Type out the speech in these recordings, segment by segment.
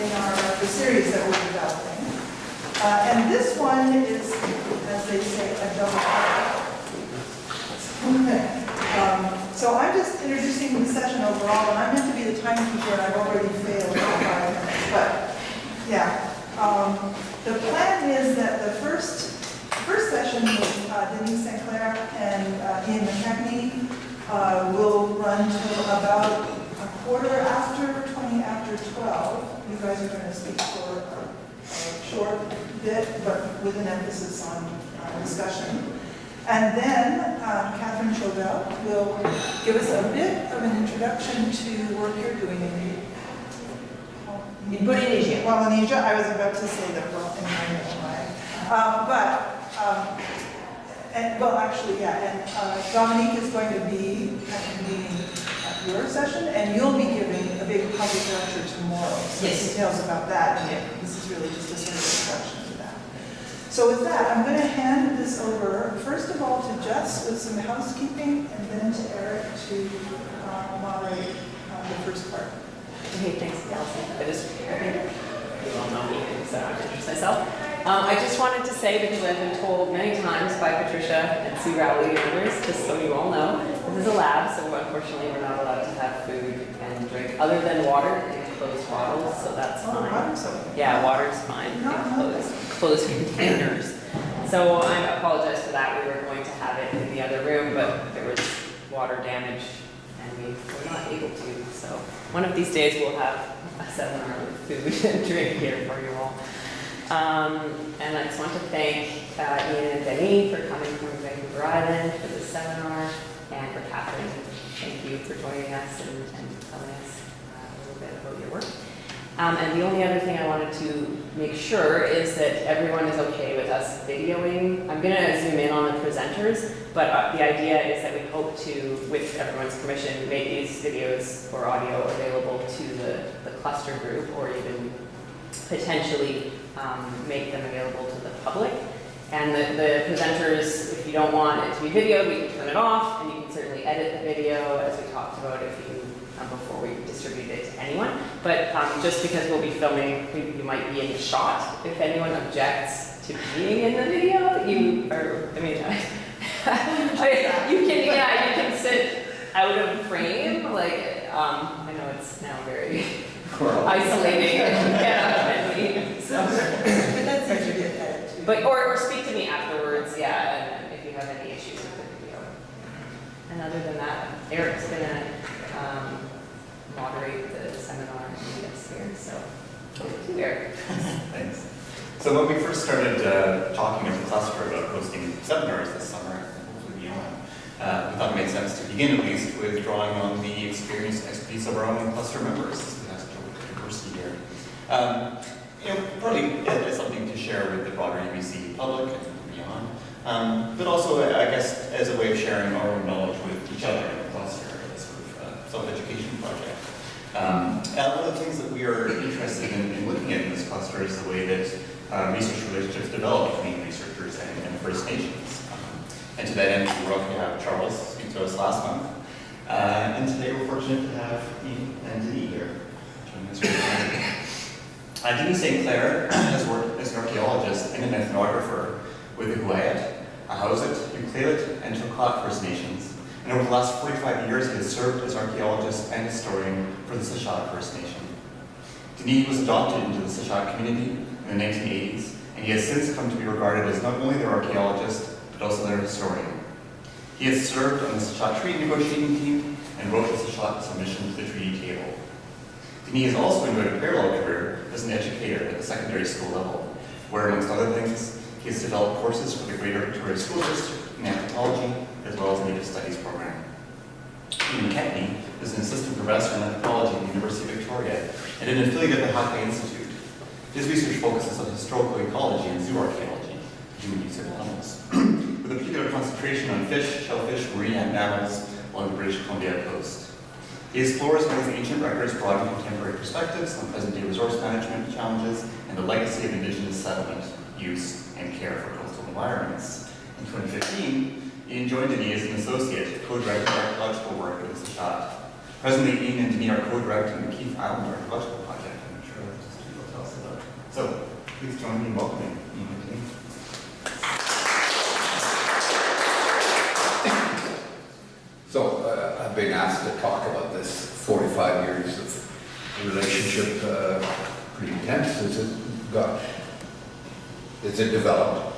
the series that we're developing. And this one is, as they say, a double so I'm just introducing the session overall, and I'm meant to be the timekeeper, and I've already failed for 5 minutes. But yeah, the plan is that the first session with Denis St and Ian McKechnie will run till about a quarter after 20 after 12. You guys are going to speak for a short bit, but with an emphasis on discussion. And then Catherine Chauvel will give us a bit of an introduction to work you're doing in Indonesia. Polynesia. I was about to say that we're in and Dominique is going to be convening your session, and you'll be giving a big public lecture tomorrow. So yes. Details about that, and this is really just a sort of introduction to that. So with that, I'm going to hand this over, first of all, to Jess with some housekeeping, and then to Eric to moderate the first part. Okay, thanks, Allison. You all know me, so I'll introduce myself. I just wanted to say, because I've been told many times by Patricia and Sue Rowley and others, just so you all know, this is a lab, so unfortunately we're not allowed to have food and drink other than water in closed bottles, so that's fine. Water's okay. Yeah, water's fine in closed containers. So I apologize for that. We were going to have it in the other room, but there was water damage and we were not able to. So one of these days we'll have a seminar with food and drink here for you all. And I just want to thank Ian and Denis for coming from Vancouver Island for this seminar, and for Catherine, thank you for joining us and telling us a little bit about your work. And the only other thing I wanted to make sure is that everyone is okay with us videoing. I'm going to zoom in on the presenters, but the idea is that we hope to, with everyone's permission, make these videos or audio available to the cluster group, or even potentially make them available to the public. And the presenters, if you don't want it to be videoed, we can turn it off, and you can certainly edit the video, as we talked about, if you before we distribute it to anyone. But just because we'll be filming, you might be in the shot. If anyone objects to being in the video, you can sit out of frame. Like, I know it's now very isolating and leave. So. But that's easy to edit too. But or speak to me afterwards, yeah, and if you have any issues with the video. And other than that, Eric's gonna moderate the seminar and lead us here. So, over to Eric. Thanks. So when we first started talking as a cluster about hosting seminars this summer, and hopefully beyond, we thought it made sense to begin at least with drawing on the experience and expertise of our own cluster members. We have such a diversity here. Partly as something to share with the broader UBC public and beyond, but also, I guess, as a way of sharing our own knowledge with each other in the cluster, as sort of self-education project. One of the things that we are interested in looking at in this cluster is the way that research relationships develop between researchers and First Nations. And to that end, we were lucky to have Charles speak to us last month. And today we're fortunate to have Ian and Denis here joining us for Denis St. has worked as an archaeologist and an ethnographer with the Huu-ay-ath, Ahousat, Ucluelet, and Toquaht First Nations. And over the last 45 years, he has served as archaeologist and historian for the Tseshaht First Nation. Denis was adopted into the Tseshaht community in the 1980s, and he has since come to be regarded as not only their archaeologist, but also their historian. He has served on the Tseshaht Treaty negotiating team and wrote the Tseshaht submission to the treaty table. Denis has also enjoyed a parallel career as an educator at the secondary school level, where, amongst other things, he has developed courses for the Greater Victoria School District in anthropology, as well as a Native Studies program. Ian McKechnie is an assistant professor in anthropology at the University of Victoria and an affiliate of the Huu-ay-ath Institute. His research focuses on historical ecology and zoo archaeology, human use of animals, with a particular concentration on fish, shellfish, marine mammals along the British Columbia coast. He explores how these ancient records broaden contemporary perspectives on present-day resource management challenges and the legacy of Indigenous settlement, use, and care for coastal environments. In 2015, Ian joined Denis as an associate, co-directing archaeological work with Tseshaht. Presently, Ian and Denis are co-directing the Keith Island Archaeological Project. I'm sure that's just Please join me in welcoming. So I've been asked to talk about this 45 years of relationship, pretty intense as it got, as it developed.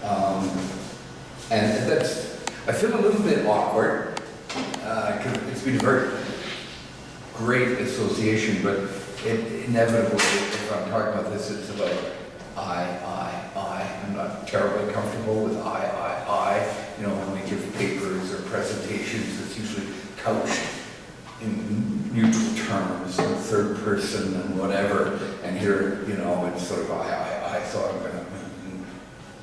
And that's, I feel a little bit awkward, because it's been a very great association, but it inevitably, if I'm talking about this, it's about I. I'm not terribly comfortable with I. You know, when we give papers or presentations, it's usually couched in neutral terms, in third person and whatever. And here, you know, it's sort of I. So I'm gonna,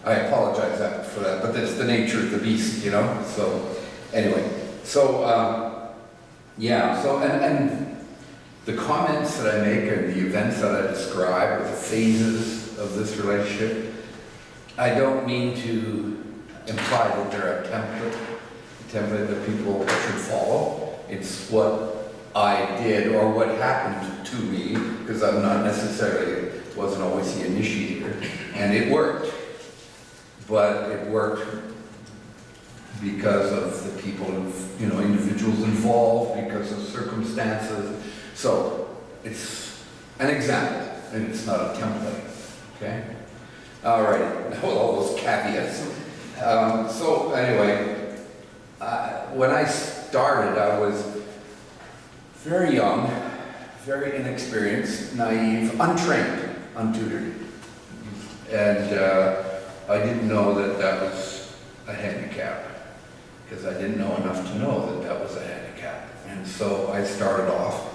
I apologize for that, but that's the nature of the beast, you know? So, anyway, so, yeah, so, and the comments that I make and the events that I describe, or the phases of this relationship, I don't mean to imply that they're a template that people should follow. It's what I did or what happened to me, because I'm not necessarily, wasn't always the initiator, and it worked. But it worked because of the people, you know, individuals involved, because of circumstances. So it's an example, and it's not a template, okay? All right, with all those caveats. So anyway, when I started, I was very young, very inexperienced, naive, untrained, untutored. And I didn't know that that was a handicap, because I didn't know enough to know that that was a handicap. And so I started off.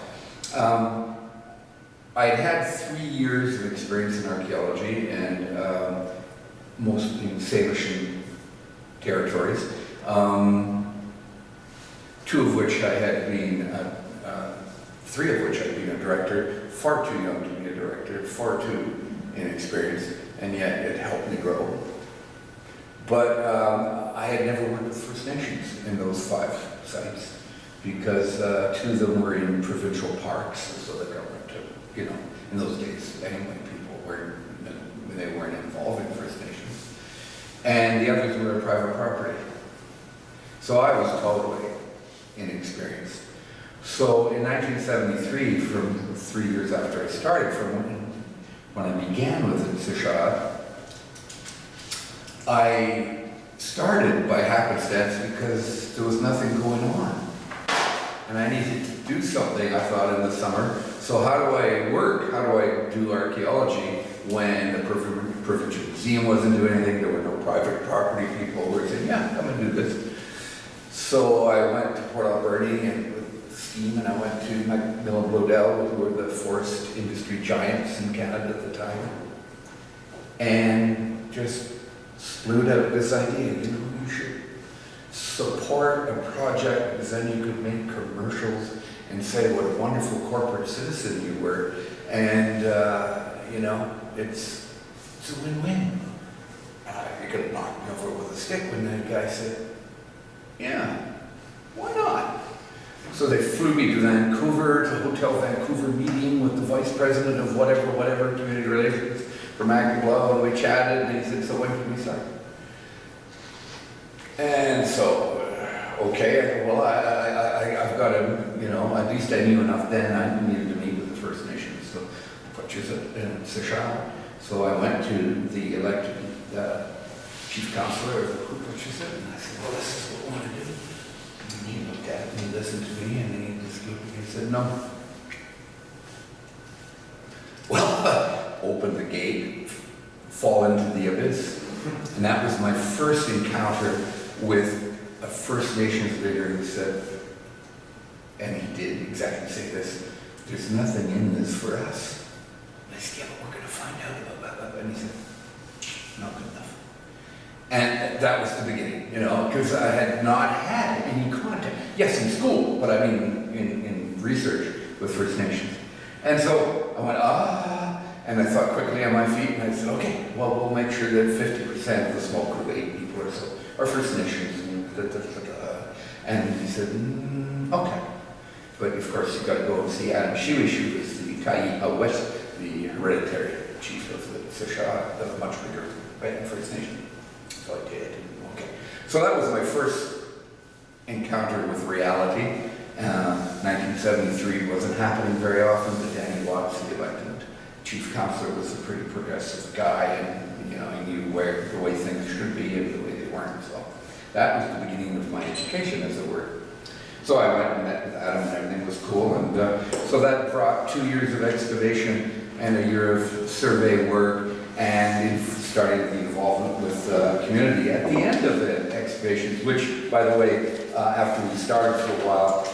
I'd had 3 years of experience in archaeology, and mostly in Salish territories, 2 of which I had been, 3 of which I'd been a director, far too young to be a director, far too inexperienced, and yet it helped me grow. But I had never worked with First Nations in those 5 sites, because 2 of them were in provincial parks, so the government took, you know, in those days, anyway, people weren't, they weren't involved in First Nations. And the others were private property. So I was totally inexperienced. So in 1973, from 3 years after I started, from when I began with the Tseshaht, I started by happenstance because there was nothing going on. And I needed to do something, I thought, in the summer. So how do I work? How do I do archaeology when the provincial museum wasn't doing anything? There were no private property people who were saying, yeah, come and do this. So I went to Port Alberni and with steam, and I went to Macmillan Bloedel, who were the forest industry giants in Canada at the time, and just spewed out this idea, you know, you should support a project, because then you could make commercials and say what a wonderful corporate citizen you were. And, you know, it's a win-win. You could have knocked me over with a stick when that guy said, yeah, why not? So they flew me to Vancouver, to Hotel Vancouver meeting with the vice president of whatever, community relations from Agri-Blah, and we chatted, and he said, so when can we start? And so, okay, well, I've got to, you know, at least I knew enough then, I needed to meet with the First Nations, so Tseshaht. So I went to the elected chief counselor of the Ucluelet, and I said, well, this is what we want to do. And he looked at me, listened to me, and then he just looked at me and said, no. Well, open the gate, fall into the abyss. And that was my first encounter with a First Nations leader who said, and he did exactly say this, there's nothing in this for us. And I said, yeah, but we're going to find out about that. And he said, not good enough. And that was the beginning, you know, because I had not had any contact. Yes, in school, but I mean in research with First Nations. And so I went, and I thought quickly on my feet, and I said, okay, well, we'll make sure that 50% of the small group, 8 people or so, are First Nations. And he said, okay. But of course, you've got to go and see Adam Shiwish, who was the Huu-ay-ath, the hereditary chief of the Tseshaht, the much bigger First Nation. So I did. Okay. So that was my first encounter with reality. 1973 wasn't happening very often, but Danny Watts, the elected chief counselor, was a pretty progressive guy, and he knew where the way things should be and the way they weren't. So that was the beginning of my education, as it were. So I went and met with Adam, and everything was cool, and so that brought 2 years of excavation and a year of survey work, and it started the involvement with community at the end of the excavations, which, by the way, after we started for a while,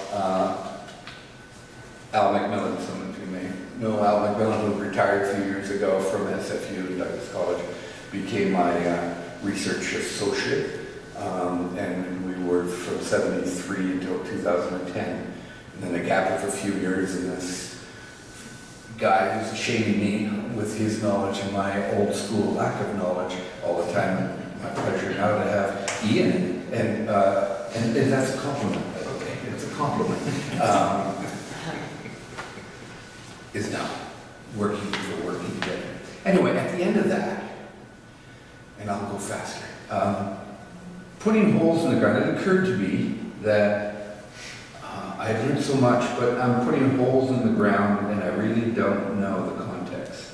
Al McMillan, some of you may know Al McMillan, who retired a few years ago from SFU, Douglas College, became my research associate. And we were from 73 until 2010. And then a gap of a few years, and this guy who's shaming me with his knowledge and my old school lack of knowledge all the time. And my pleasure now to have Ian, and that's a compliment, okay? It's a compliment. Is now working together. Anyway, at the end of that, and I'll go faster, putting holes in the ground, it occurred to me that I had learned so much, but I'm putting holes in the ground and I really don't know the context.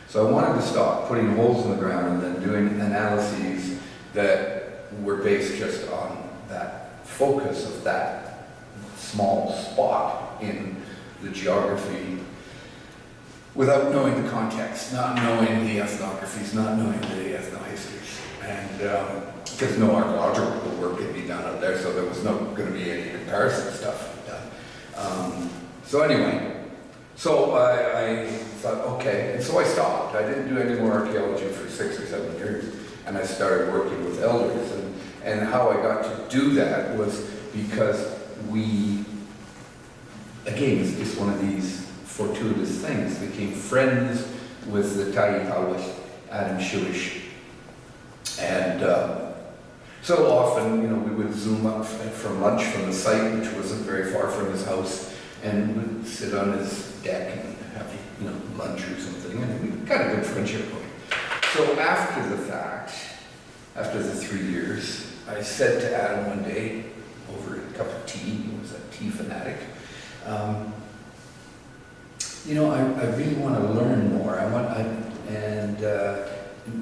So I wanted to stop putting holes in the ground and then doing analyses that were based just on that focus of that small spot in the geography, without knowing the context, not knowing the ethnographies, not knowing the ethnohistories. And because no archaeological work could be done out there, so there was no going to be any comparison stuff done. So anyway, so I thought, okay, and so I stopped. I didn't do any more archaeology for 6 or 7 years, and I started working with elders. And how I got to do that was because we, again, it's just one of these fortuitous things, became friends with the Ta'i Adam Shuish. And so often, we would zoom up from lunch from the site, which wasn't very far from his house, and we'd sit on his deck and have, lunch or something, and we got a good friendship going. So after the fact, after the 3 years, I said to Adam one day, over a cup of tea, he was a tea fanatic, I really want to learn more.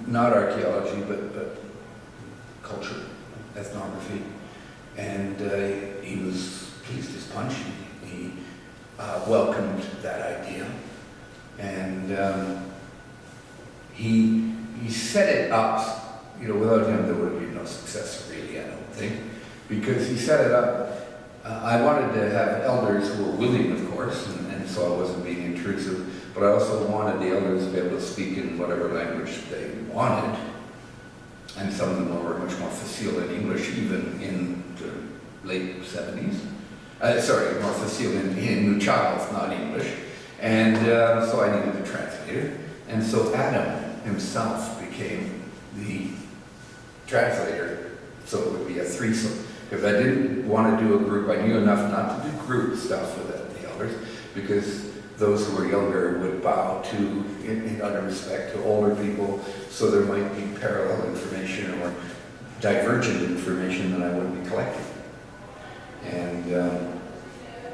Not archaeology, but culture, ethnography. And he was pleased as punch. He welcomed that idea. And he set it up, without him there would have been no success really, I don't think. Because he set it up, I wanted to have elders who were willing, of course, and so I wasn't being intrusive, but I also wanted the elders to be able to speak in whatever language they wanted. And some of them were much more facile in English, even in the late 70s. More facile in New Child, not English. And so I needed a translator. And so Adam himself became the translator, so it would be a threesome. Because I didn't want to do a group. I knew enough not to do group stuff with the elders, because those who were younger would bow to, in other respect, to older people, so there might be parallel information or divergent information that I wouldn't be collecting. And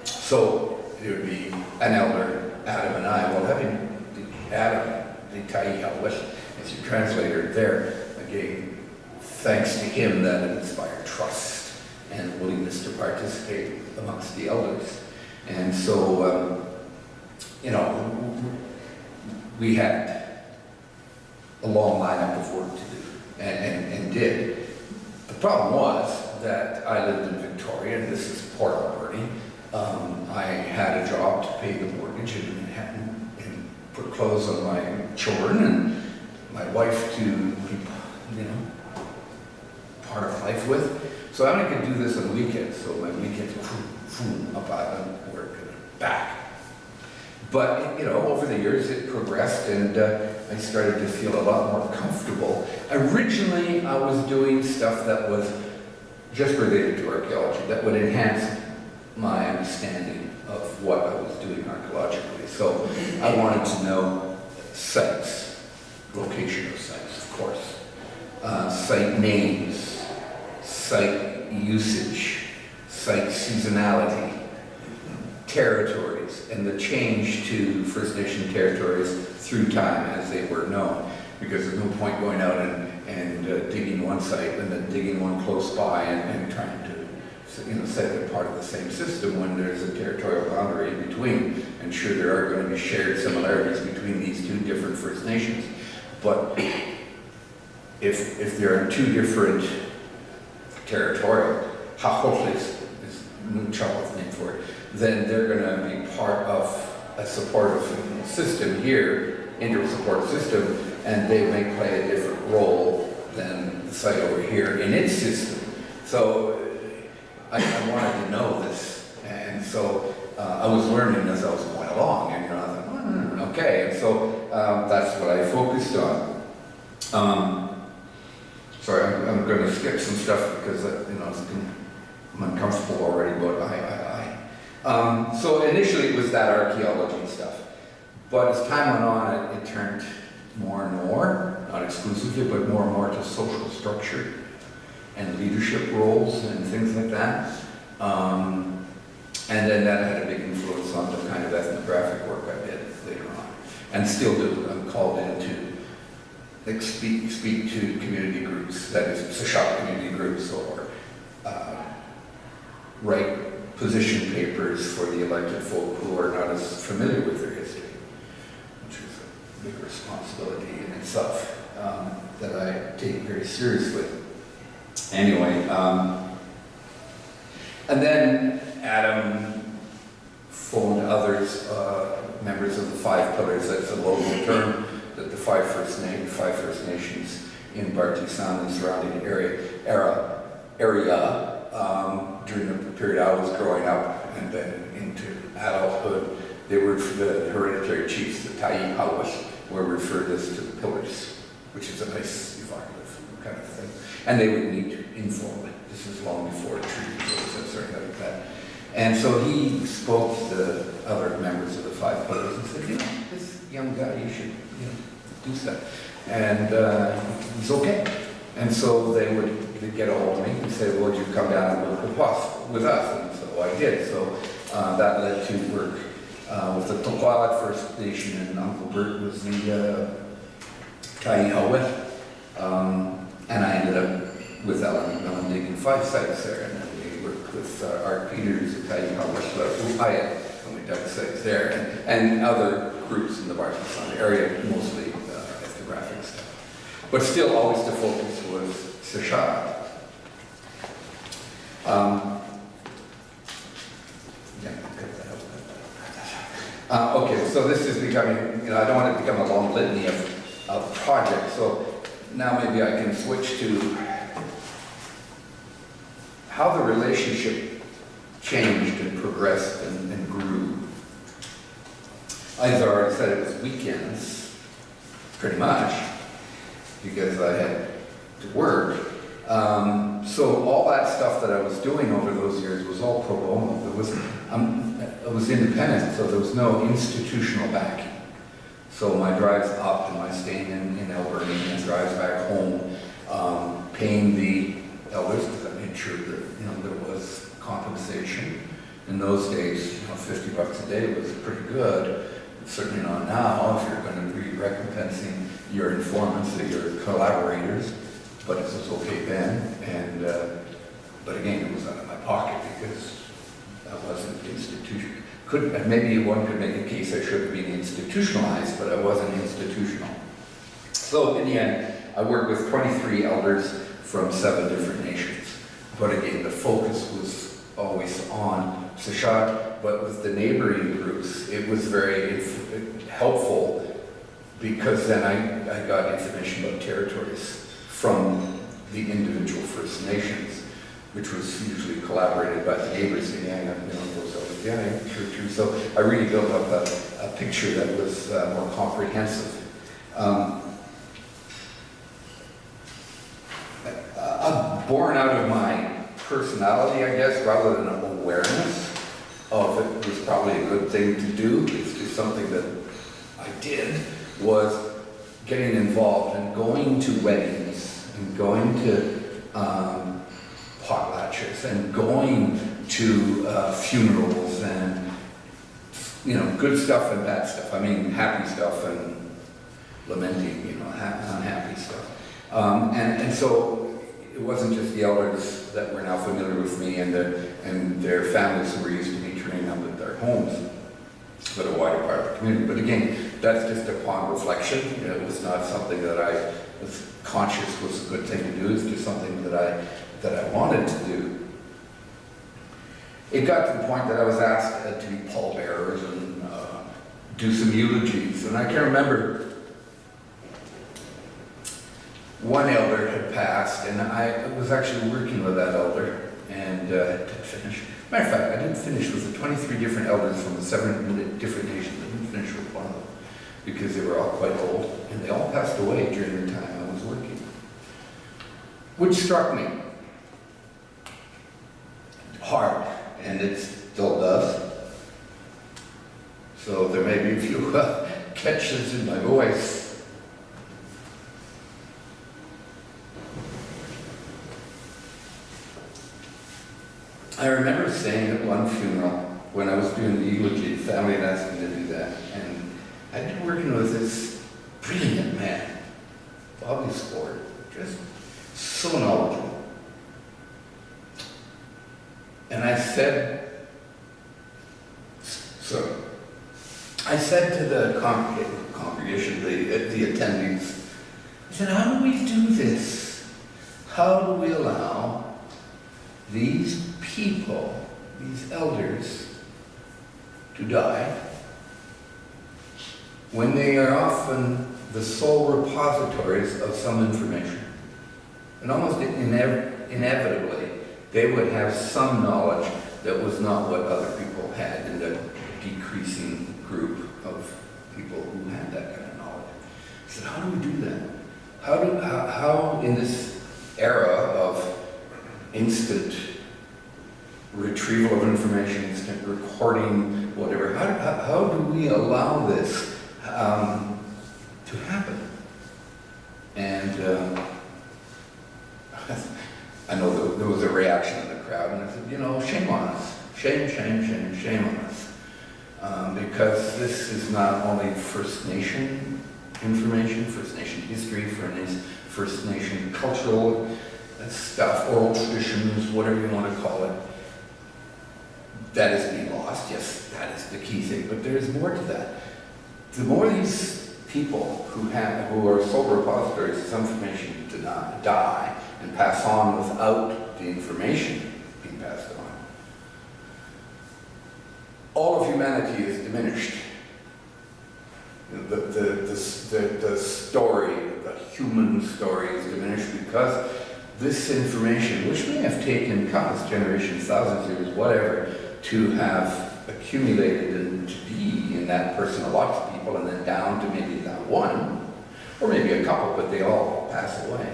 so it would be an elder, Adam and I. Well, having Adam, the Ta'i as your translator there, again, thanks to him, that inspired trust and willingness to participate amongst the elders. And so, we had a long lineup of work to do, and did. The problem was that I lived in Victoria, and this is Port Alberni. I had a job to pay the mortgage in Manhattan and put clothes on my children, and my wife to be, part of life with. So I only could do this on weekends, so my weekends were up on work and back. But, over the years it progressed, and I started to feel a lot more comfortable. Originally, I was doing stuff that was just related to archaeology, that would enhance my understanding of what I was doing archaeologically. So I wanted to know sites, location of sites, of course, site names, site usage, site seasonality, territories, and the change to First Nation territories through time as they were known. Because there's no point going out and digging one site and then digging one close by and trying to say they're part of the same system when there's a territorial boundary in between. And sure, there are going to be shared similarities between these two different First Nations. But if there are two different territorial, Ahousat is Ucluelet's name for it, then they're going to be part of a supportive system here, inter-support system, and they may play a different role than the site over here in its system. So I wanted to know this, and so I was learning as I was going along, and I thought, okay, and so that's what I focused on. Sorry, I'm going to skip some stuff because I'm uncomfortable already, but so initially it was that archaeology stuff, but as time went on, it turned more and more, not exclusively, but more and more to social structure and leadership roles and things like that. And then that had a big influence on the kind of ethnographic work I did later on, and still do. I'm called in to speak to community groups, that is Tseshaht community groups, or write position papers for the elected folk who are not as familiar with their history, which is a big responsibility in itself that I take very seriously. Anyway, and then Adam phoned others, members of the Five Pillars. That's a local term that the five First Nations in Barty Sound and surrounding area during the period I was growing up and then into adulthood, they were the hereditary chiefs, the Huu-ay-ath, were referred as to the Pillars, which is a nice evocative kind of thing. And they would meet informally. This is long before treaty process or anything like that. And so he spoke to the other members of the Five Pillars and said, this young guy, you should, do stuff. And he's okay. And so they'd get a hold of me and say, well, would you come down and work with us? And so I did. So that led to work with the Toquaht First Nation, and Uncle Bert was the Huu-ay-ath. And I ended up with Ellen digging 5 sites there, and then we worked with Art Peters, Huu-ay-ath, and we dug sites there, and other groups in the Barton Sound area, mostly ethnographic stuff. But still, always the focus was Tseshaht. Okay, so this is becoming, I don't want it to become a long litany of projects, so now maybe I can switch to how the relationship changed and progressed and grew. I've already said it was weekends, pretty much, because I had to work. So all that stuff that I was doing over those years was all pro bono. It was independent, so there was no institutional backing. So my drives up and my staying in Alberta and drives back home, paying the elders, because I made sure that there was compensation. In those days, $50 a day was pretty good. Certainly not now if you're going to be recompensing your informants or your collaborators, but it was okay then. And but again, it was out of my pocket because that wasn't institutional. Maybe one could make a case I should have been institutionalized, but I wasn't institutional. So in the end, I worked with 23 elders from 7 different nations. But again, the focus was always on Tseshaht, but with the neighboring groups, it was very helpful because then I got information about territories from the individual First Nations, which was usually collaborated by the neighbors in Yang, goes over Yang, true. So I really built up a picture that was more comprehensive. Born out of my personality, I guess, rather than an awareness of it was probably a good thing to do. It's just something that I did, was getting involved and going to weddings and going to potlatches and going to funerals and, you know, good stuff and bad stuff. I mean, happy stuff and lamenting, you know, unhappy stuff. And so it wasn't just the elders that were now familiar with me and their families who were used to me turning up at their homes, but a wider part of the community. But again, that's just upon reflection. It was not something that I was conscious was a good thing to do. It's just something that I wanted to do. It got to the point that I was asked to be pallbearers and do some eulogies. And I can remember one elder had passed, and I was actually working with that elder and didn't finish. Matter of fact, I didn't finish with the 23 different elders from the 7 different nations. I didn't finish with one of them because they were all quite old, and they all passed away during the time I was working. Which struck me hard, and it still does. So there may be a few catches in my voice. I remember saying at one funeral, when I was doing the eulogy, the family had asked me to do that, and I'd been working with this brilliant man, Bobby Sport, just so knowledgeable. And I said to the congregation, the attendees, I said, how do we do this? How do we allow these people, these elders, to die when they are often the sole repositories of some information? And almost inevitably, they would have some knowledge that was not what other people had in the decreasing group of people who had that kind of knowledge. I said, how do we do that? How in this era of instant retrieval of information, instant recording, whatever, how do we allow this to happen? And I know there was a reaction in the crowd, and I said, you know, shame on us. Shame, shame, shame, shame on us. Because this is not only First Nation information, First Nation history, First Nation cultural stuff, oral traditions, whatever you want to call it, that is being lost. Yes, that is the key thing, but there is more to that. The more these people who are sole repositories of some information die and pass on without the information being passed on, all of humanity is diminished. The story, the human story is diminished because this information, which may have taken countless generations, thousands of years, whatever, to have accumulated and to be in that person, lots of people, and then down to maybe that one, or maybe a couple, but they all pass away.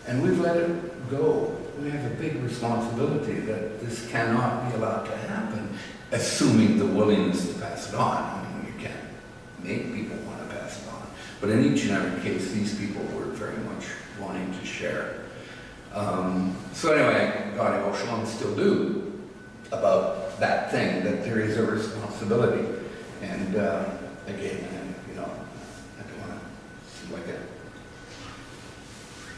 And we've let it go. We have a big responsibility that this cannot be allowed to happen, assuming the willingness to pass it on. I mean, you can't make people want to pass it on. But in each and every case, these people were very much wanting to share. So anyway, I got emotional and still do about that thing, that there is a responsibility. And again, you know, I don't want to seem like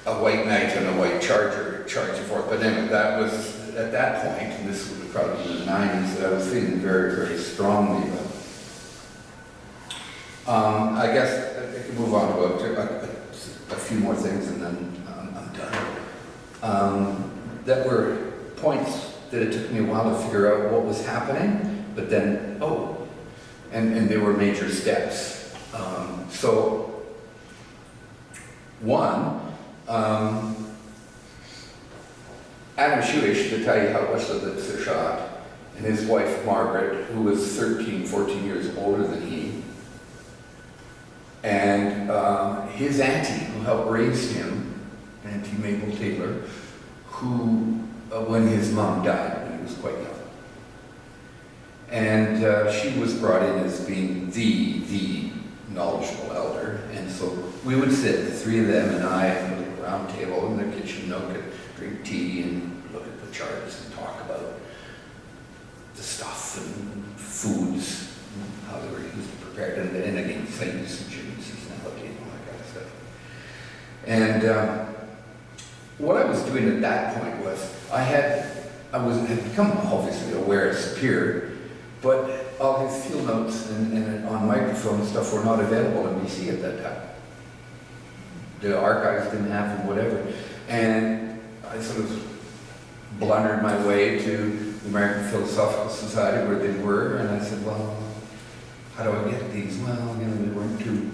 a white knight and a white charger charging forth. But anyway, that was at that point, and this would have probably been in the 90s, that I was feeling very, very strongly about. I guess I can move on to a few more things and then I'm done. That were points that it took me a while to figure out what was happening, but then, and they were major steps. So, one, Adam Shuish, the Huu-ay-ath of the Tseshaht, and his wife Margaret, who was 13, 14 years older than he, and his auntie, who helped raise him, Auntie Mabel Taylor, who, when his mom died when he was quite young. And she was brought in as being the knowledgeable elder, and so we would sit, the three of them and I, at a little round table in the kitchen nook and drink tea and look at the charts and talk about the stuff and foods, and how they were used and prepared, and again, site usage and seasonality and all that kind of stuff. And what I was doing at that point was, I had become obviously aware of Superior, but all his field notes and on microfilm and stuff were not available in BC at that time. The archives didn't have them, whatever. And I sort of blundered my way to the American Philosophical Society where they were, and I said, well, how do I get these? Well, you know, they weren't too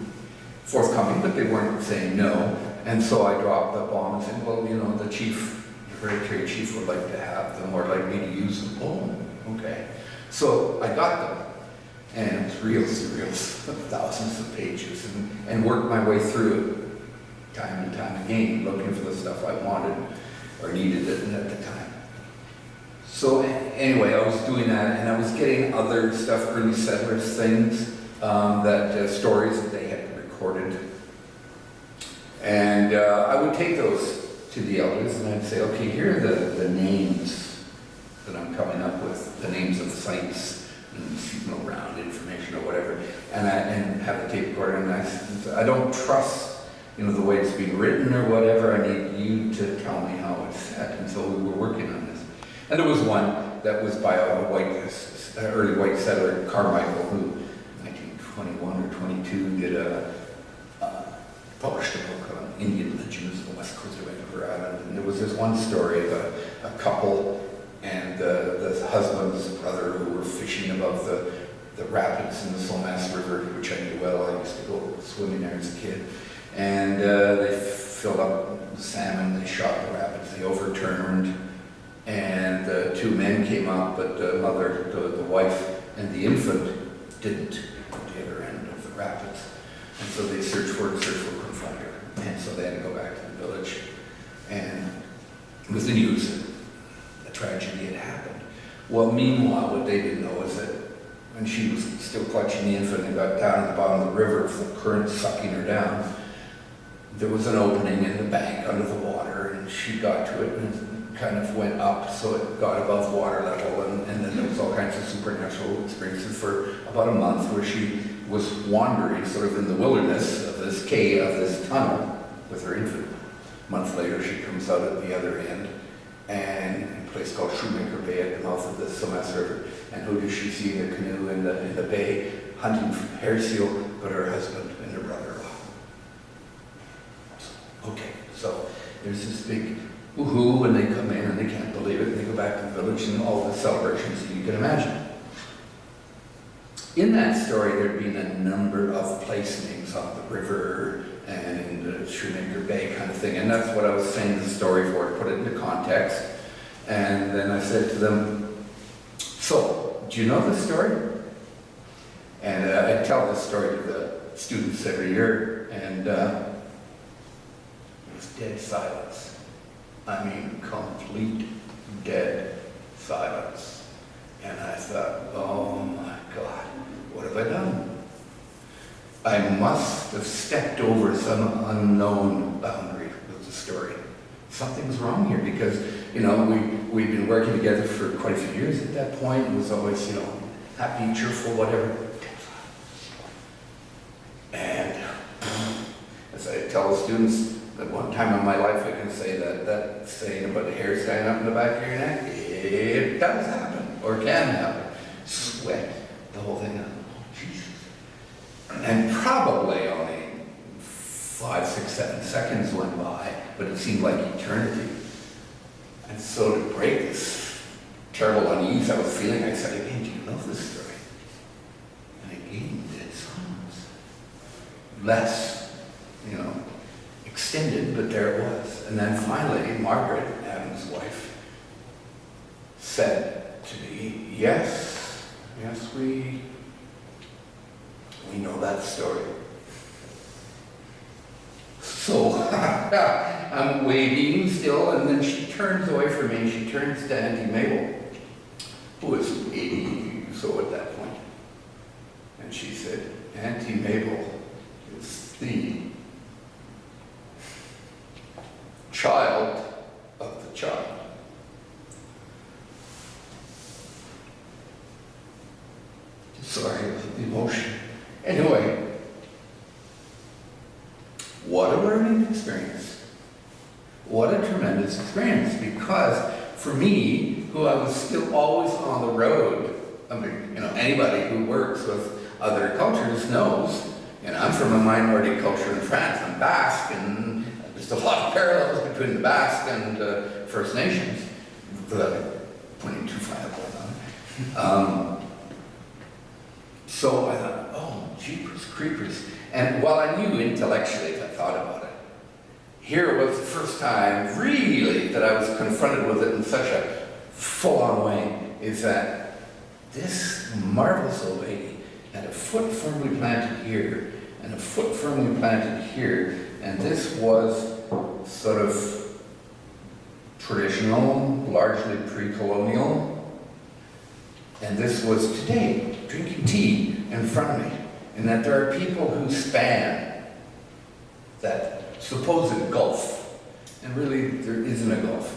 forthcoming, but they weren't saying no. And so I dropped the bomb and said, well, you know, the hereditary chief would like to have them or like me to use them. Oh, okay. So I got them, and it's reels, thousands of pages, and worked my way through it time and time again, looking for the stuff I wanted or needed at the time. So anyway, I was doing that, and I was getting other stuff, early settlers things, stories that they had recorded. And I would take those to the elders, and I'd say, okay, here are the names that I'm coming up with, the names of the sites, and round information or whatever, and have the tape recorder, and I don't trust, the way it's being written or whatever. I need you to tell me how it's set, and so we were working on this. And there was one that was by a early white settler, Carmichael, who, 1921 or 22, published a book on Indian legends on the west coast of Vancouver Island. And there was this one story of a couple and the husband's brother who were fishing above the rapids in the Somas River, which I knew well. I used to go swimming there as a kid. And they filled up the salmon, they shot the rapids, they overturned, and the two men came up, but the mother, the wife, and the infant didn't at the other end of the rapids. And so they searched for couldn't find her. And so they had to go back to the village. And it was the news that a tragedy had happened. Well, meanwhile, what they didn't know was that when she was still clutching the infant and got down at the bottom of the river, with the current sucking her down, there was an opening in the bank under the water, and she got to it and kind of went up so it got above water level, and then there was all kinds of supernatural experiences for about a month where she was wandering sort of in the wilderness of this cave, of this tunnel with her infant. A month later, she comes out at the other end, and in a place called Shoemaker Bay at the mouth of the Somas River. And who does she see in a canoe in the bay hunting for hair seal but her husband and her brother-in-law? Okay, so there's this big woohoo, and they come in and they can't believe it, and they go back to the village and all the celebrations that you can imagine. In that story, there'd been a number of place names on the river and in the Shoemaker Bay kind of thing, and that's what I was saying the story for, to put it into context. And then I said to them, so, do you know this story? And I tell this story to the students every year, and it was dead silence. I mean, complete dead silence. And I thought, oh my God, what have I done? I must have stepped over some unknown boundary with the story. Something's wrong here, because, we'd been working together for quite a few years at that point. It was always, happy, cheerful, whatever. And as I tell the students, at one time in my life, I can say that saying about the hair standing up in the back of your neck, it does happen, or can happen. Sweat, the whole thing. Oh, Jesus. And probably only 5, 6, 7 seconds went by, but it seemed like eternity. And so to break this terrible unease I was feeling, I said, again, do you know this story? And again, dead silence. Less, extended, but there it was. And then finally, Margaret, Adam's wife, said to me, yes, we know that story. So I'm waiting still, and then she turns away from me, and she turns to Auntie Mabel, who was 80 or so at that point. And she said, Auntie Mabel is the What a learning experience. What a tremendous experience, because for me, who I was still always on the road, I mean, anybody who works with other cultures knows, I'm from a minority culture in France, I'm Basque, and there's a lot of parallels between the Basque and First Nations, without pointing too far up on it. So I thought, oh, jeepers creepers. And while I knew intellectually, if I thought about it, here was the first time really that I was confronted with it in such a full-on way, is that this marvelous old lady had a foot firmly planted here and a foot firmly planted here, and this was sort of traditional, largely pre-colonial, and this was today, drinking tea in front of me, and that there are people who span that supposed gulf, and really there isn't a gulf.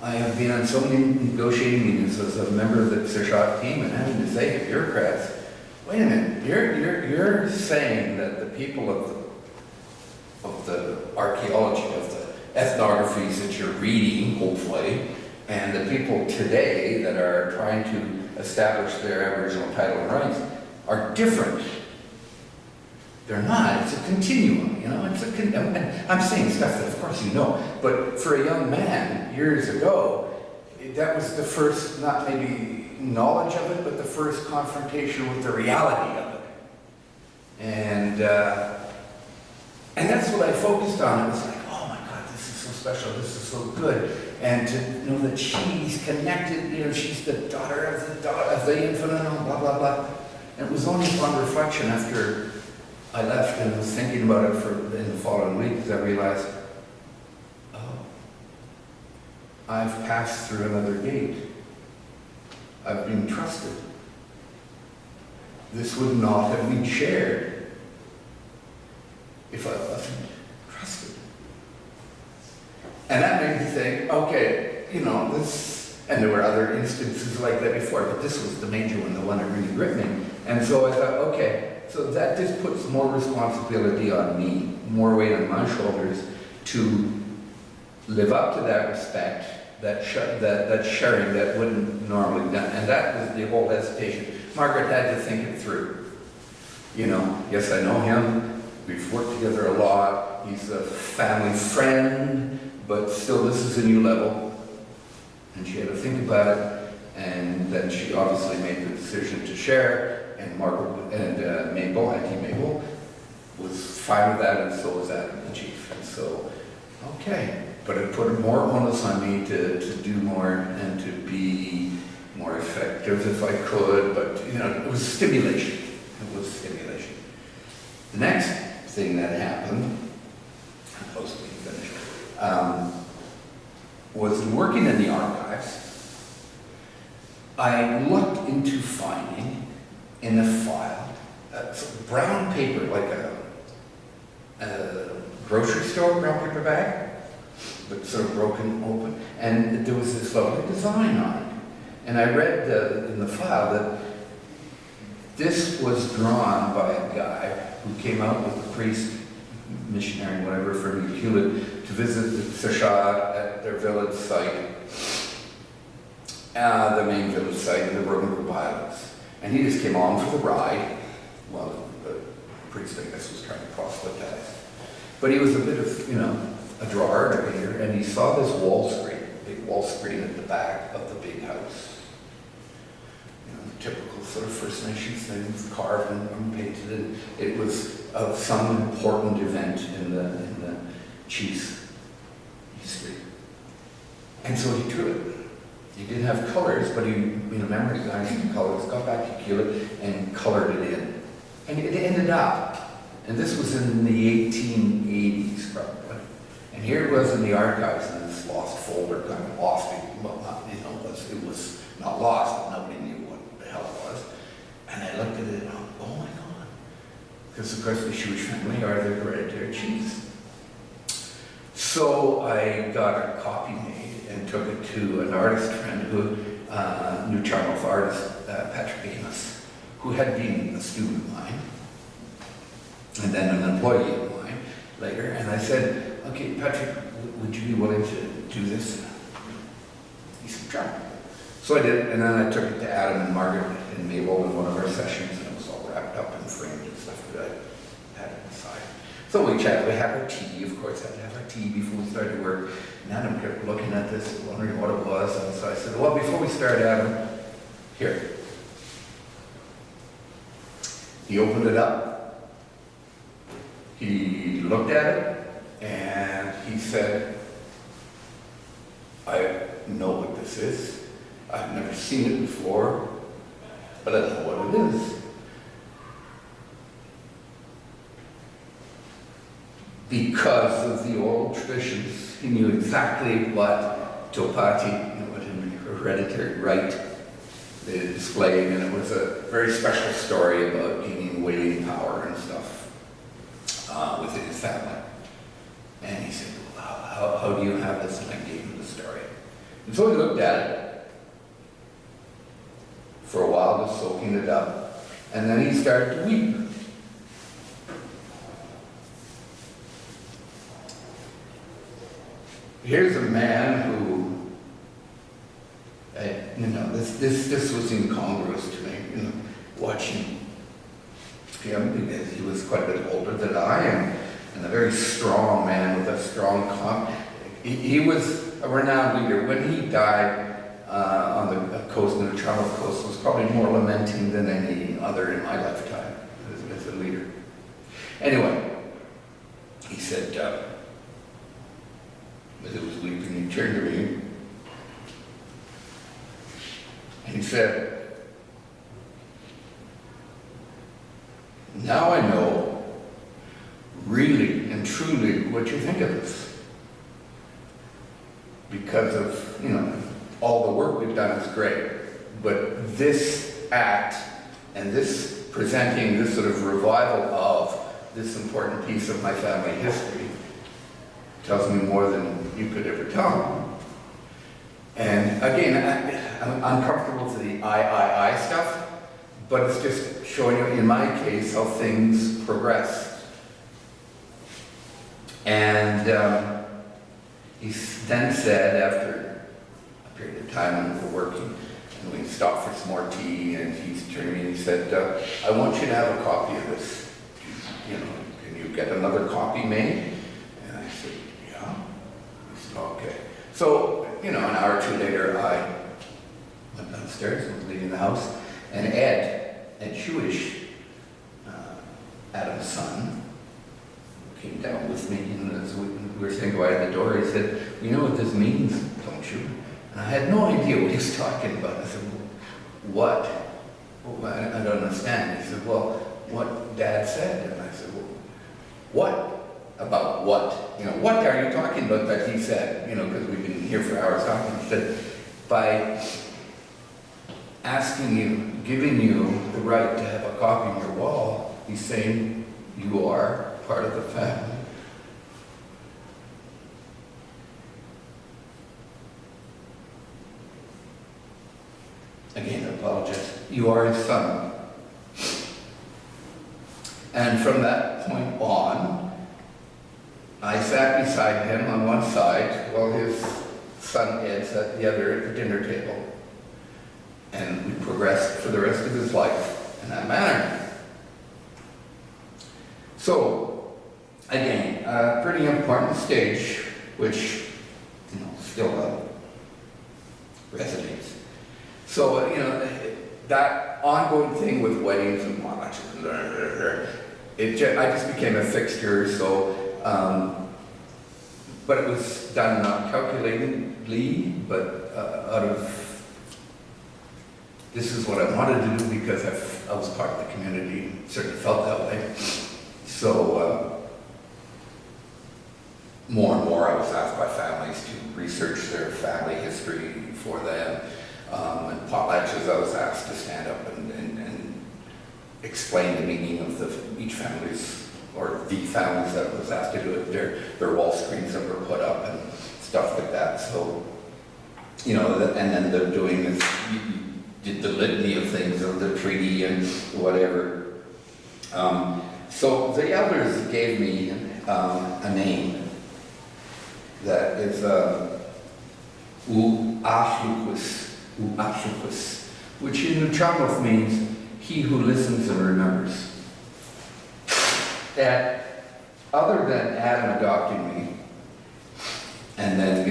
I have been on so many negotiating meetings as a member of the Tseshaht team, and having to say to bureaucrats, wait a minute, you're saying that the people of the archaeology, of the ethnographies that you're reading, hopefully, and the people today that are trying to establish their Aboriginal title and rights are different. They're not. It's a continuum, I'm saying stuff that, of course, but for a young man years ago, that was the first, not maybe knowledge of it, but the first confrontation with the reality of it. And that's what I focused on. It was like, oh my God, this is so special, this is so good. And to know that she's connected, she's the daughter of the infinite, blah, blah, blah. And it was only upon reflection after I left and was thinking about it in the following week that I realized, oh, I've passed through another gate. I've been trusted. This would not have been shared if I wasn't trusted. And that made me think, okay, this, and there were other instances like that before, but this was the major one, the one that really gripped me. And so I thought, okay, so that just puts more responsibility on me, more weight on my shoulders to live up to that respect, that sharing that wouldn't normally be done. And that was the whole hesitation. Margaret had to think it through. Yes, I know him. We've worked together a lot. He's a family friend, but still this is a new level. And she had to think about it. And then she obviously made the decision to share. And Margaret and Mabel, Auntie Mabel, was fine with that, and so was Adam, the chief. And so, okay. But it put more onus on me to do more and to be more effective if I could. But, it was stimulation. It was stimulation. The next thing that happened, supposed to be finished, was in working in the archives, I looked into finding in a file, brown paper, like a grocery store brown paper bag, but sort of broken open, and there was this lovely design on it. And I read in the file that this was drawn by a guy who came out with a priest, missionary, whatever, from Ucluelet to visit the Tseshaht at their village site, the main village site in the Roman Group Islands. And he just came along for the ride. Well, the priest, I guess, was trying to proselytize. But he was a bit of, a drawer, a painter, and he saw this big wall screen at the back of the big house. The typical sort of First Nations things, carved and painted, and it was of some important event in the chief's history. And so he drew it. He didn't have colors, but he memorized the colors, got back to Ucluelet and colored it in. And it ended up, and this was in the 1880s probably, and here it was in the archives in this lost folder, kind of lost, it was not lost, but nobody knew what the hell it was. And I looked at it and I went, oh my God. Because of course the Jewish family are the hereditary chiefs. So I got a copy made and took it to an artist friend who knew Charmouth artist, Patrick Amos, who had been a student of mine, and then an employee of mine. said, okay, Patrick, would you be willing to do this? He said, sure. So I did, and then I took it to Adam and Margaret and Mabel in one of our sessions, and it was all wrapped up and framed and stuff that I had inside. So we chatted, we had our tea, of course, had to have our tea before we started work. And Adam kept looking at this, wondering what it was, and so I said, well, before we start, Adam, here. He opened it up, he looked at it, and he said, I know what this is. I've never seen it before, but I know what it is. Because of the oral traditions, he knew exactly what Toquaht, what hereditary right they displayed, and it was a very special story about gaining weight, power, and stuff within his family. And he said, well, how do you have this? And I gave him the story. And so he looked at it for a while, just soaking it up, and then he started to weep. Here's a man who, this was incongruous to me, watching him, because he was quite a bit older than I am, and a very strong man with a strong he was a renowned leader. When he died on the coast, in the Toronto coast, was probably more lamenting than any other in my lifetime as a leader. Anyway, he said, as it was weeping, he turned to me, and he said, now I know really and truly what you think of this. Because of, all the work we've done is great, but this act and this presenting this sort of revival of this important piece of my family history tells me more than you could ever tell me. And again, I'm uncomfortable with the I stuff, but it's just showing you, in my case, how things progressed. And he then said, after a period of time when we were working, and we stopped for some more tea, and he's turning to me and he said, I want you to have a copy of this. Can you get another copy made? And I said, yeah. He said, okay. So, an hour or two later, I went downstairs and was leaving the house, and Ed Huu-ay-ath, Adam's son, came down with me, and as we were saying goodbye at the door, he said, you know what this means, don't you? And I had no idea what he was talking about. I said, what? Well, I don't understand. He said, well, what Dad said. And I said, well, what? About what? What are you talking about that he said? Because we've been here for hours talking. He said, by asking you, giving you the right to have a copy on your wall, he's saying you are part of the family. Again, I apologize. You are his son. And from that point on, I sat beside him on one side while his son Ed sat the other at the dinner table. And we progressed for the rest of his life in that manner. So, again, a pretty important stage, which, still resonates. So, that ongoing thing with weddings and whatnot, I just became a fixture, so, but it was done not calculatedly, but out of, this is what I wanted to do because I was part of the community, certainly felt that way. So, more and more I was asked by families to research their family history for them. And potlatches, I was asked to stand up and explain the meaning of each family's, or the families that was asked to do it, their wall screens that were put up and stuff like that. So, and then they're doing this, did the litany of things, or the treaty and whatever. So the elders gave me, and a name that is Huu-ay-ath, which in Toquaht means he who listens and remembers. That other than Adam adopting me, and then,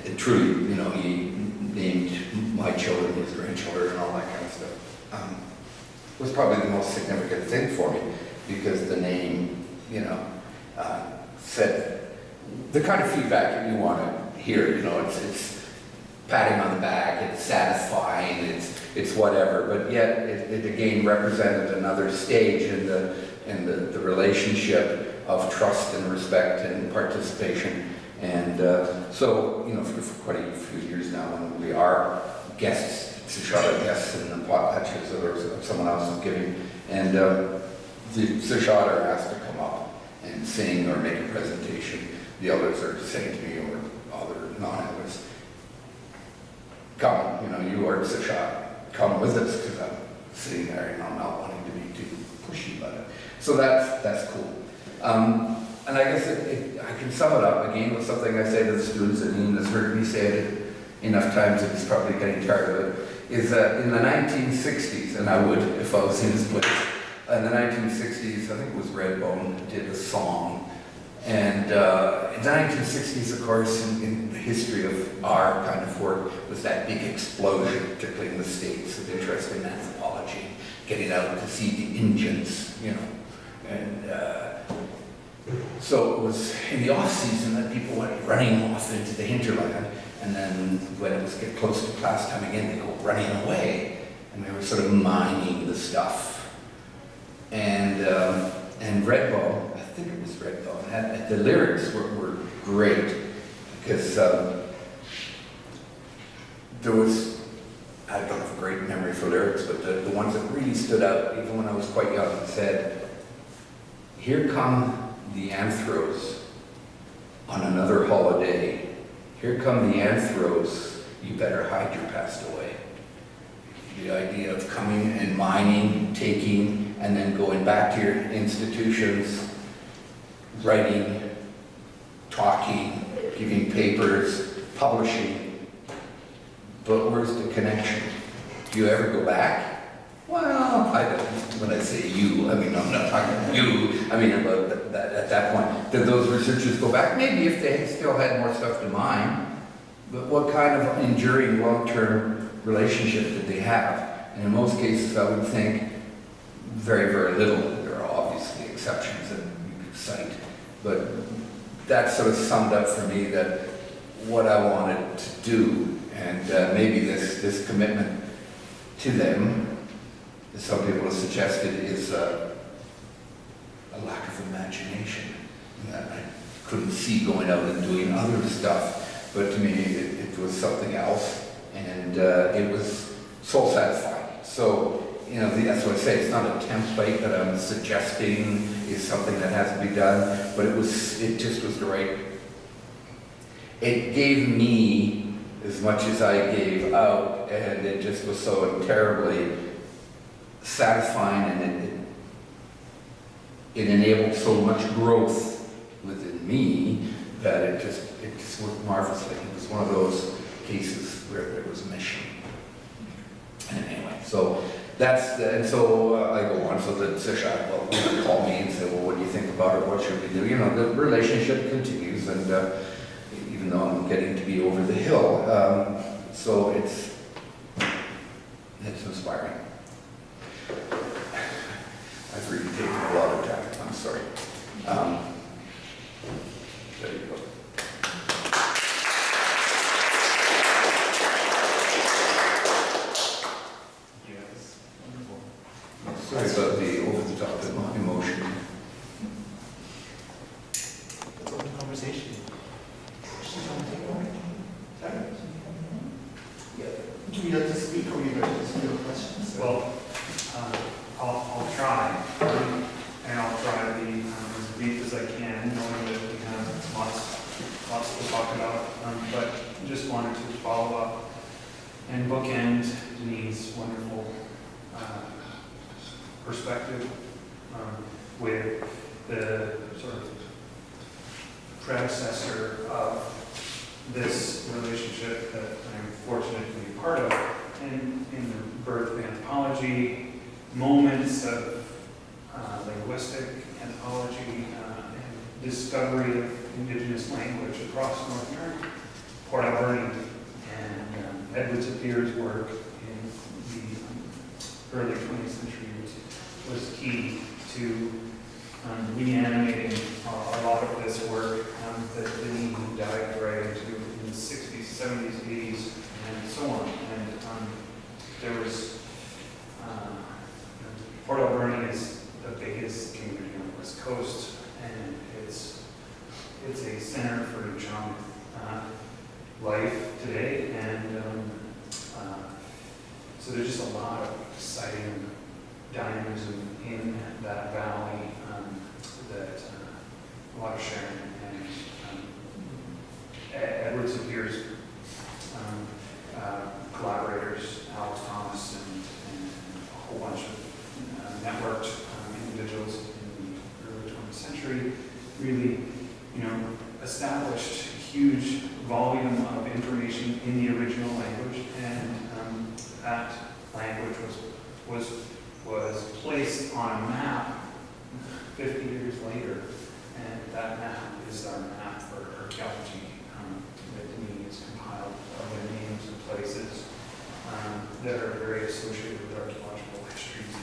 it truly, he named my children, his grandchildren, and all that kind of stuff, was probably the most significant thing for me, because the name, said the kind of feedback that you want to hear. It's patting on the back, it's satisfying, it's whatever, but yet it again represented another stage in the relationship of trust and respect and participation. And so, for quite a few years now, when we are guests, Tseshaht guests in the potlatches, or someone else is giving, and the Tseshaht are asked to come up and sing or make a presentation. The elders are saying to me, or other non-elders, come, you are Tseshaht, come with us, because I'm sitting there, not wanting to be too pushy about it. So that's cool. And I guess I can sum it up again with something I say to the students, and Ian has heard me say it enough times that he's probably getting tired of it, is that in the 1960s, and I would if I was in his place, in the 1960s, I think it was Redbone did a song. And in the 1960s, of course, in the history of our kind of work, was that big explosion, particularly in the States, of interest in anthropology, getting out to see the Indians, and so it was in the off-season that people went running off into the hinterland, and then when it was get close to class time again, they go running away, and they were sort of mining the stuff. And Redbone, I think it was Redbone, the lyrics were great, because there was, I don't have a great memory for lyrics, but the ones that really stood out, even when I was quite young, said, "Here come the anthros on another holiday. Here come the anthros, you better hide your past away." The idea of coming and mining, taking, and then going back to your institutions, writing, talking, giving papers, publishing. But where's the connection? Do you ever go back? Well, I don't. When I say you, I'm not talking about you. About that at that point. Did those researchers go back? Maybe if they still had more stuff to mine. But what kind of enduring long-term relationship did they have? And in most cases, I would think very, very little. There are obviously exceptions that you could cite. But that sort of summed up for me that what I wanted to do, and maybe this commitment to them, as some people have suggested, is a lack of imagination. That I couldn't see going out and doing other stuff, but to me it was something else, and it was soul satisfying. So, that's what I say, it's not a template that I'm suggesting is something that has to be done, but it just was the right, it gave me as much as I gave out, and it just was so terribly satisfying, and it enabled so much growth within me that it just worked marvelously. It was one of those cases where there was a mission. And anyway, so and so I go on, so the Tseshaht will call me and say, well, what do you think about it? What should we do? The relationship continues, and even though I'm getting to be over the hill, so it's inspiring. I've really taken a lot of time. I'm sorry. There you go. Yes, wonderful. Sorry about the over-the-top emotion. Let's open the conversation. Do you like to speak, or you like to field questions? Well, I'll try, and I'll try to be as brief as I can, knowing that we have lots to talk about. But just wanted to follow up and bookend Denis' wonderful perspective with the sort of predecessor of this relationship that I'm fortunate to be a part of, and in the birth of anthropology, moments of linguistic anthropology, and discovery of Indigenous language across North America. Port Alberni and Edward Sapir's work in the early 20th century was key to reanimating a lot of this work that Denis dived right into in the 60s, 70s, 80s, and so on. And there was, Port Alberni is the biggest community on the West Coast, and it's a center for Nujam life today, and so there's just a lot of exciting dynamism in that valley that a lot of sharing, and Edward Sapir's collaborators, Alex Thomas, and a whole bunch of networked individuals in the early 20th century really, established huge volume of information in the original language, and that language was placed on a map 50 years later, and that map is our map for archaeology that Denis has compiled of the names of places that are very associated with archaeological histories.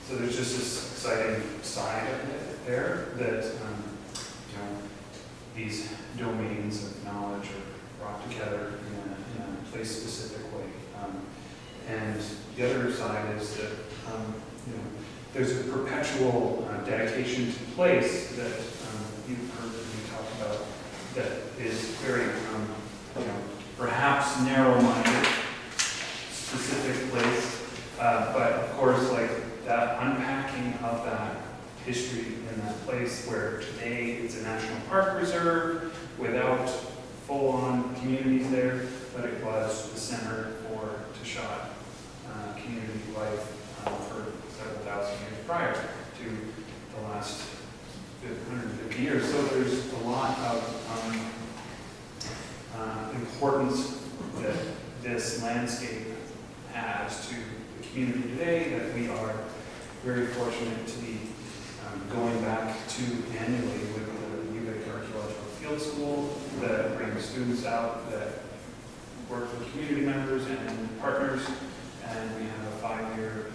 So there's just this exciting side of it there that these domains of knowledge are brought together in a place-specific way. And the other side is that there's a perpetual dedication to place that you've heard me talk about that is very, perhaps narrow-minded, specific place, but of course, like that unpacking of that history in that place where today it's a national park reserve without full-on communities there, but it was the center for Tseshaht community life for several thousand years prior to the last 150 years. So there's a lot of importance that this landscape has to the community today that we are very fortunate to be going back to annually with the Ucluelet Archaeological Field School that brings students out that work with community members and partners, and we have a 5-year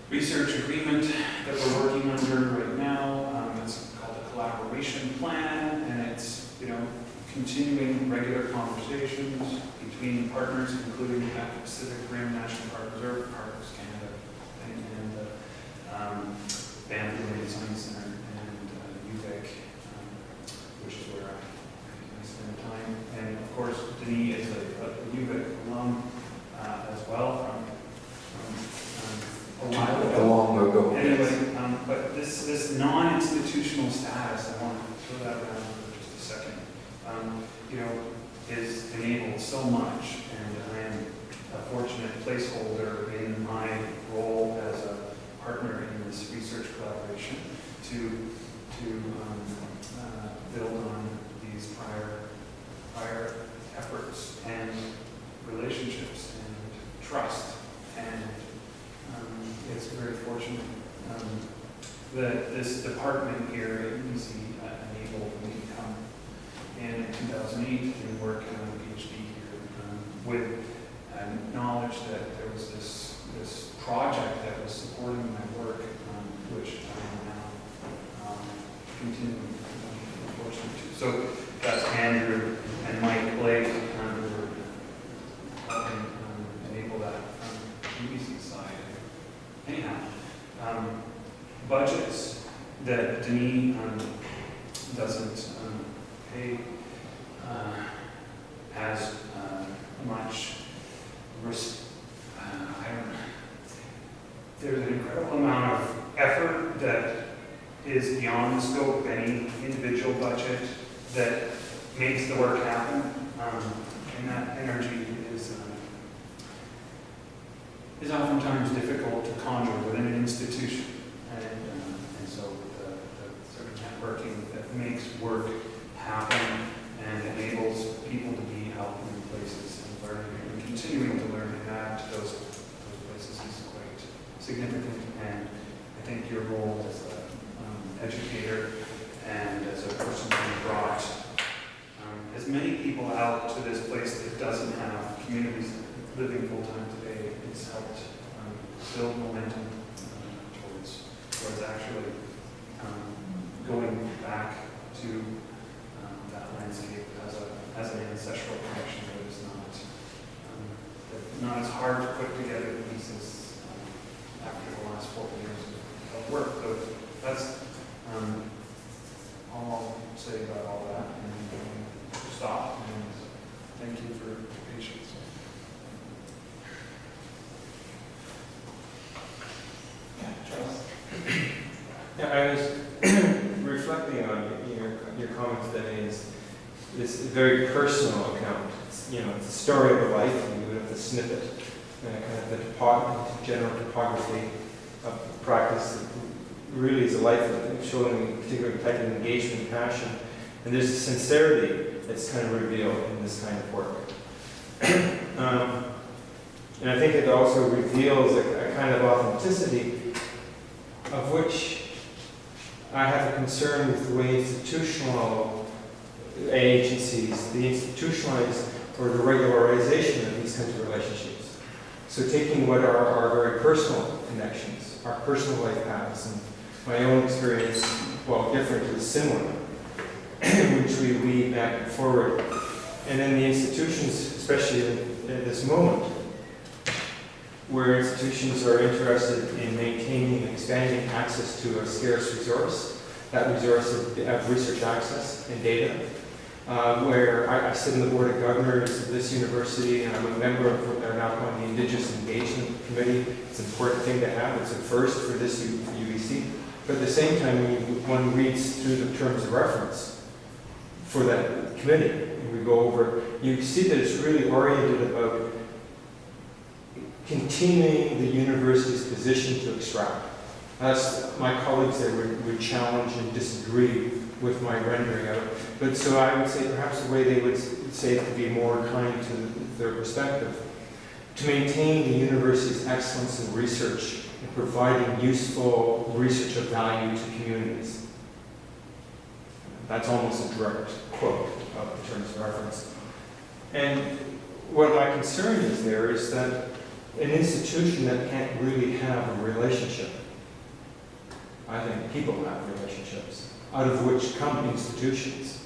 research agreement that we're working under right now. It's called a collaboration plan, and it's continuing regular conversations between partners, including the Pacific Rim National Park Reserve, Parks Canada, and the Banff Marine Science Center, and UVic, which is where I spend time. And of course, Denis is a UVic alum as well from a while ago. Long ago. Anyway, but this non-institutional status, I want to throw that around for just a second, is enabled so much, and I am a fortunate placeholder in my role as a partner in this research collaboration to build on these prior efforts and relationships and trust. And it's very fortunate that this department here at UBC enabled me to come in 2008 and work on a PhD here with knowledge that there was this project that was supporting my work, which I am now continuing to be fortunate to. So that's Andrew and Mike Blake who were helping enable that from UBC side. Anyhow, budgets that Denis doesn't pay as much there's an incredible amount of effort that is beyond the scope of any individual budget that makes the work happen, and that energy is oftentimes difficult to conjure within an institution, and so the sort of networking that makes work happen many people out to this place that doesn't have communities living full-time today, it's helped build momentum towards actually going back to that landscape as an ancestral connection that is not as hard to put together pieces after the last 40 years of work. So that's all I'll say about all that, and stop, and thank you for your patience. Yeah, Charles? Yeah, I was reflecting on your comments, Dennis. This very personal account. It's the story of a life, and you would have the snippet, kind of the general topography of practice. That really is a life of showing a particular type of engagement and passion. And there's a sincerity that's kind of revealed in this kind of work. And I think it also reveals a kind of authenticity of which I have a concern with the way institutional agencies, the institutionalized or the regularization of these kinds of relationships. So taking what are our very personal connections, our personal life paths, and my own experience, while different, is similar, which we weave back and forward. And then the institutions, especially at this moment, where institutions are interested in maintaining and expanding access to a scarce resource, that resource of research access and data, where I sit on the board of governors of this university, and I'm a member of what they're now calling the Indigenous Engagement Committee. It's an important thing to have. It's a first for this UBC. But at the same time, when one reads through the terms of reference for that committee, and we go over, you see that it's really oriented about continuing the university's position to extract. As my colleagues there would challenge and disagree with my rendering of it. But so I would say perhaps the way they would say it to be more kind to their perspective, to maintain the university's excellence in research and providing useful research of value to communities. That's almost a direct quote of the terms of reference. And what my concern is there is that an institution that can't really have a relationship, I think people have relationships, out of which come institutions.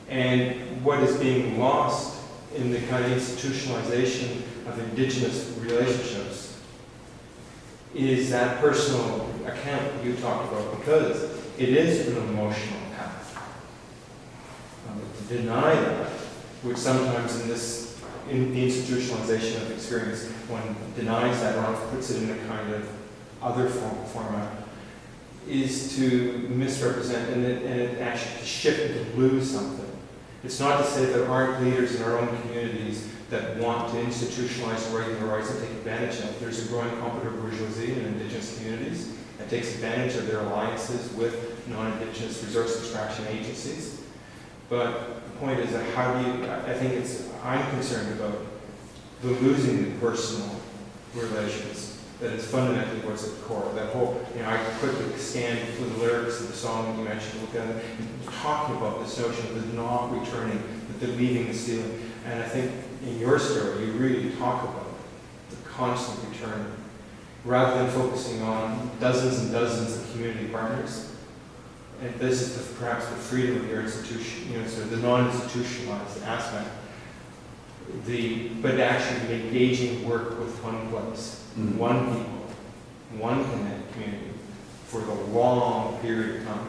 And what is being lost in the kind of institutionalization of Indigenous relationships is that personal account that you talked about, because it is an emotional path. To deny that, which sometimes in the institutionalization of experience, one denies that or puts it in a kind of other format, is to misrepresent and it actually to shift and to lose something. It's not to say there aren't leaders in our own communities that want to institutionalize, regularize, and take advantage of. There's a growing competitive bourgeoisie in Indigenous communities that takes advantage of their alliances with non-Indigenous resource extraction agencies. But the point is that I'm concerned about the losing the personal relations. That is fundamentally what's at the core. That whole, I quickly scanned through the lyrics of the song that you mentioned, look at it, and talking about this notion of the not returning, the leaving the stealing. And I think in your story, you really talk about the constant return, rather than focusing on dozens and dozens of community partners. And this is perhaps the freedom of your institution, sort of the non-institutionalized aspect. But actually engaging work with one place. One people, one community for the long period of time.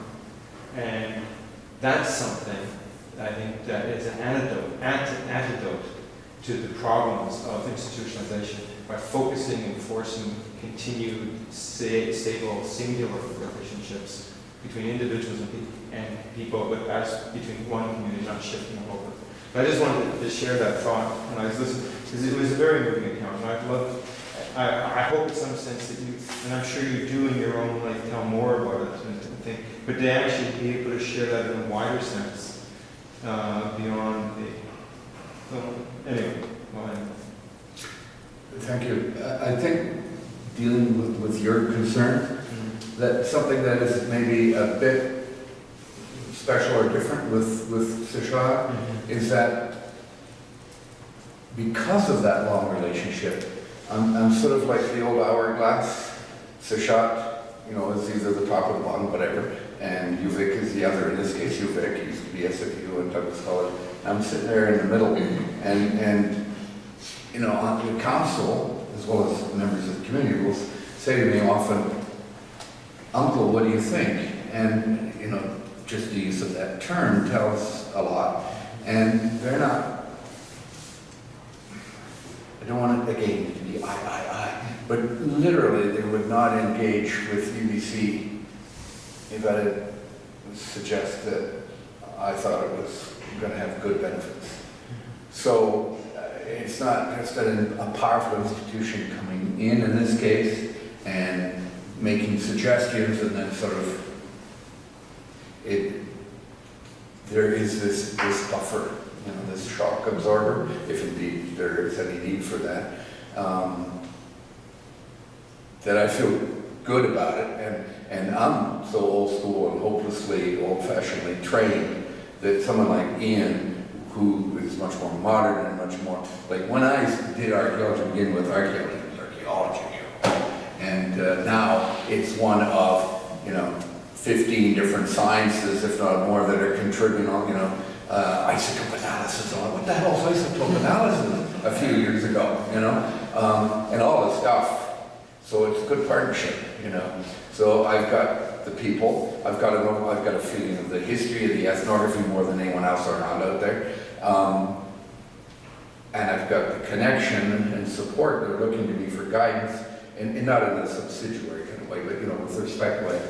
And that's something I think that is an antidote to the problems of institutionalization by focusing and forcing continued, stable, singular relationships between individuals and people, but as between one community, not shifting all over. But I just wanted to share that thought when I was listening, because it was a very moving account, and I hope in some sense that you, and I'm sure you do in your own life, tell more about it and think, but to actually be able to share that in a wider sense, beyond anyway. Thank you. I think dealing with your concern, that something that is maybe a bit special or different with Tseshaht is that because of that long relationship, I'm sort of like the old hourglass. Tseshaht, you know, is either the top or the bottom, whatever, and Uvik is the other. In this case, Uvik used to be SFU and Douglas College. I'm sitting there in the middle, and you know, on the council, as well as members of the community, will say to me often, "Uncle, what do you think?" And you know, just the use of that term tells a lot. And they're not, I don't want it again to be I, but literally they would not engage with UBC if I did suggest that I thought it was going to have good benefits. So it's not just a powerful institution coming in this case, and making suggestions, and then sort of there is this buffer, you know, this shock absorber, if indeed there is any need for that, that I feel good about it, and I'm so old school and hopelessly old-fashionedly trained that someone like Ian, who is much more modern and much more, like when I did archaeology to begin with, archaeology was archaeology, and now it's one of, you know, 15 different sciences, if not more, that are contributing on, you know, isotope analysis. What the hell is isotope analysis a few years ago, you know, and all this stuff. So it's a good partnership, you know. So I've got the people, I've got a feeling of the history of the ethnography more than anyone else around out there. And I've got the connection and support. They're looking to me for guidance, and not in a subsidiary kind of way, but, you know, with respect way.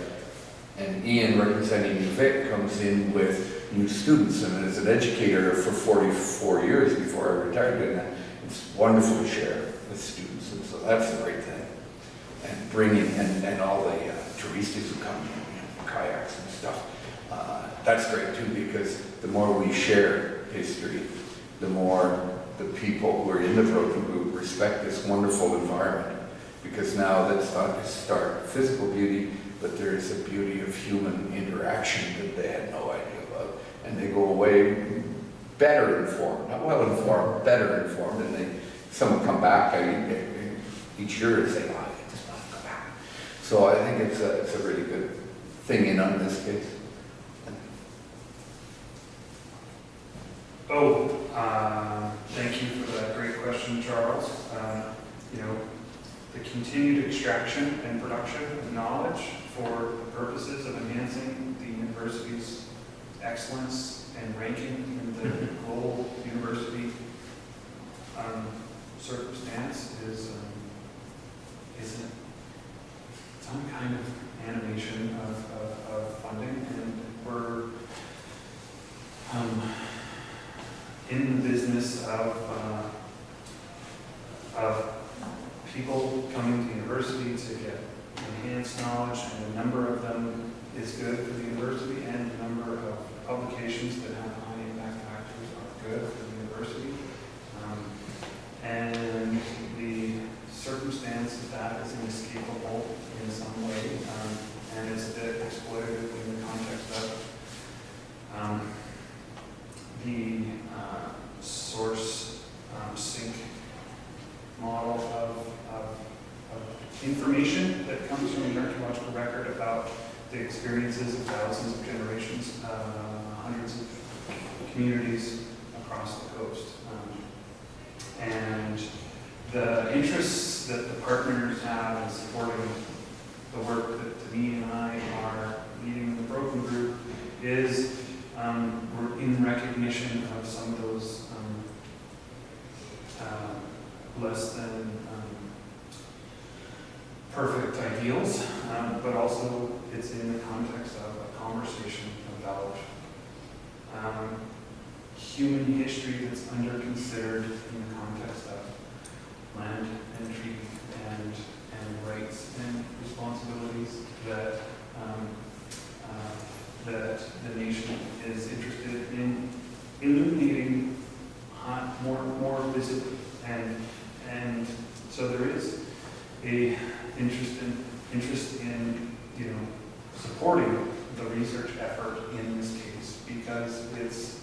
And Ian, representing Vic, comes in with new students, and as an educator for 44 years before I retired, and it's wonderful to share with students, and so that's a great thing. And bringing, and all the touristas who come, you know, kayaks and stuff, that's great too, because the more we share history, the more the people who are in the broken group respect this wonderful environment, because now that's not just our physical beauty, but there is a beauty of human interaction that they had no idea about. And they go away better informed, not well informed, better informed, and some come back each year and say, oh, I just want to go back. So I think it's a really good thing in on this case. Thank you for that great question, Charles. You know, the continued extraction and production of knowledge for the purposes of enhancing the university's excellence and ranking in the global university circumstance is some kind of animation of funding, and we're in the business of people coming to university to get enhanced knowledge, and the number of them is good for the university, and the number of publications that have high impact factors are good for the university. And the circumstance of that is inescapable in some way, and it's a bit exploitative in the context of the source sink model of information that comes from the archaeological record about the experiences of thousands of generations, hundreds of communities across the coast. And the interests that the partners have in supporting the work that Denis and I are leading in the Broken Group is we're in recognition of some of those less than perfect ideals, but also it's in the context of a conversation about human history that's under-considered in the context of land and treaty and rights and responsibilities that that the nation is interested in illuminating more visibly, and so there is a interest in, you know, supporting the research effort in this case is,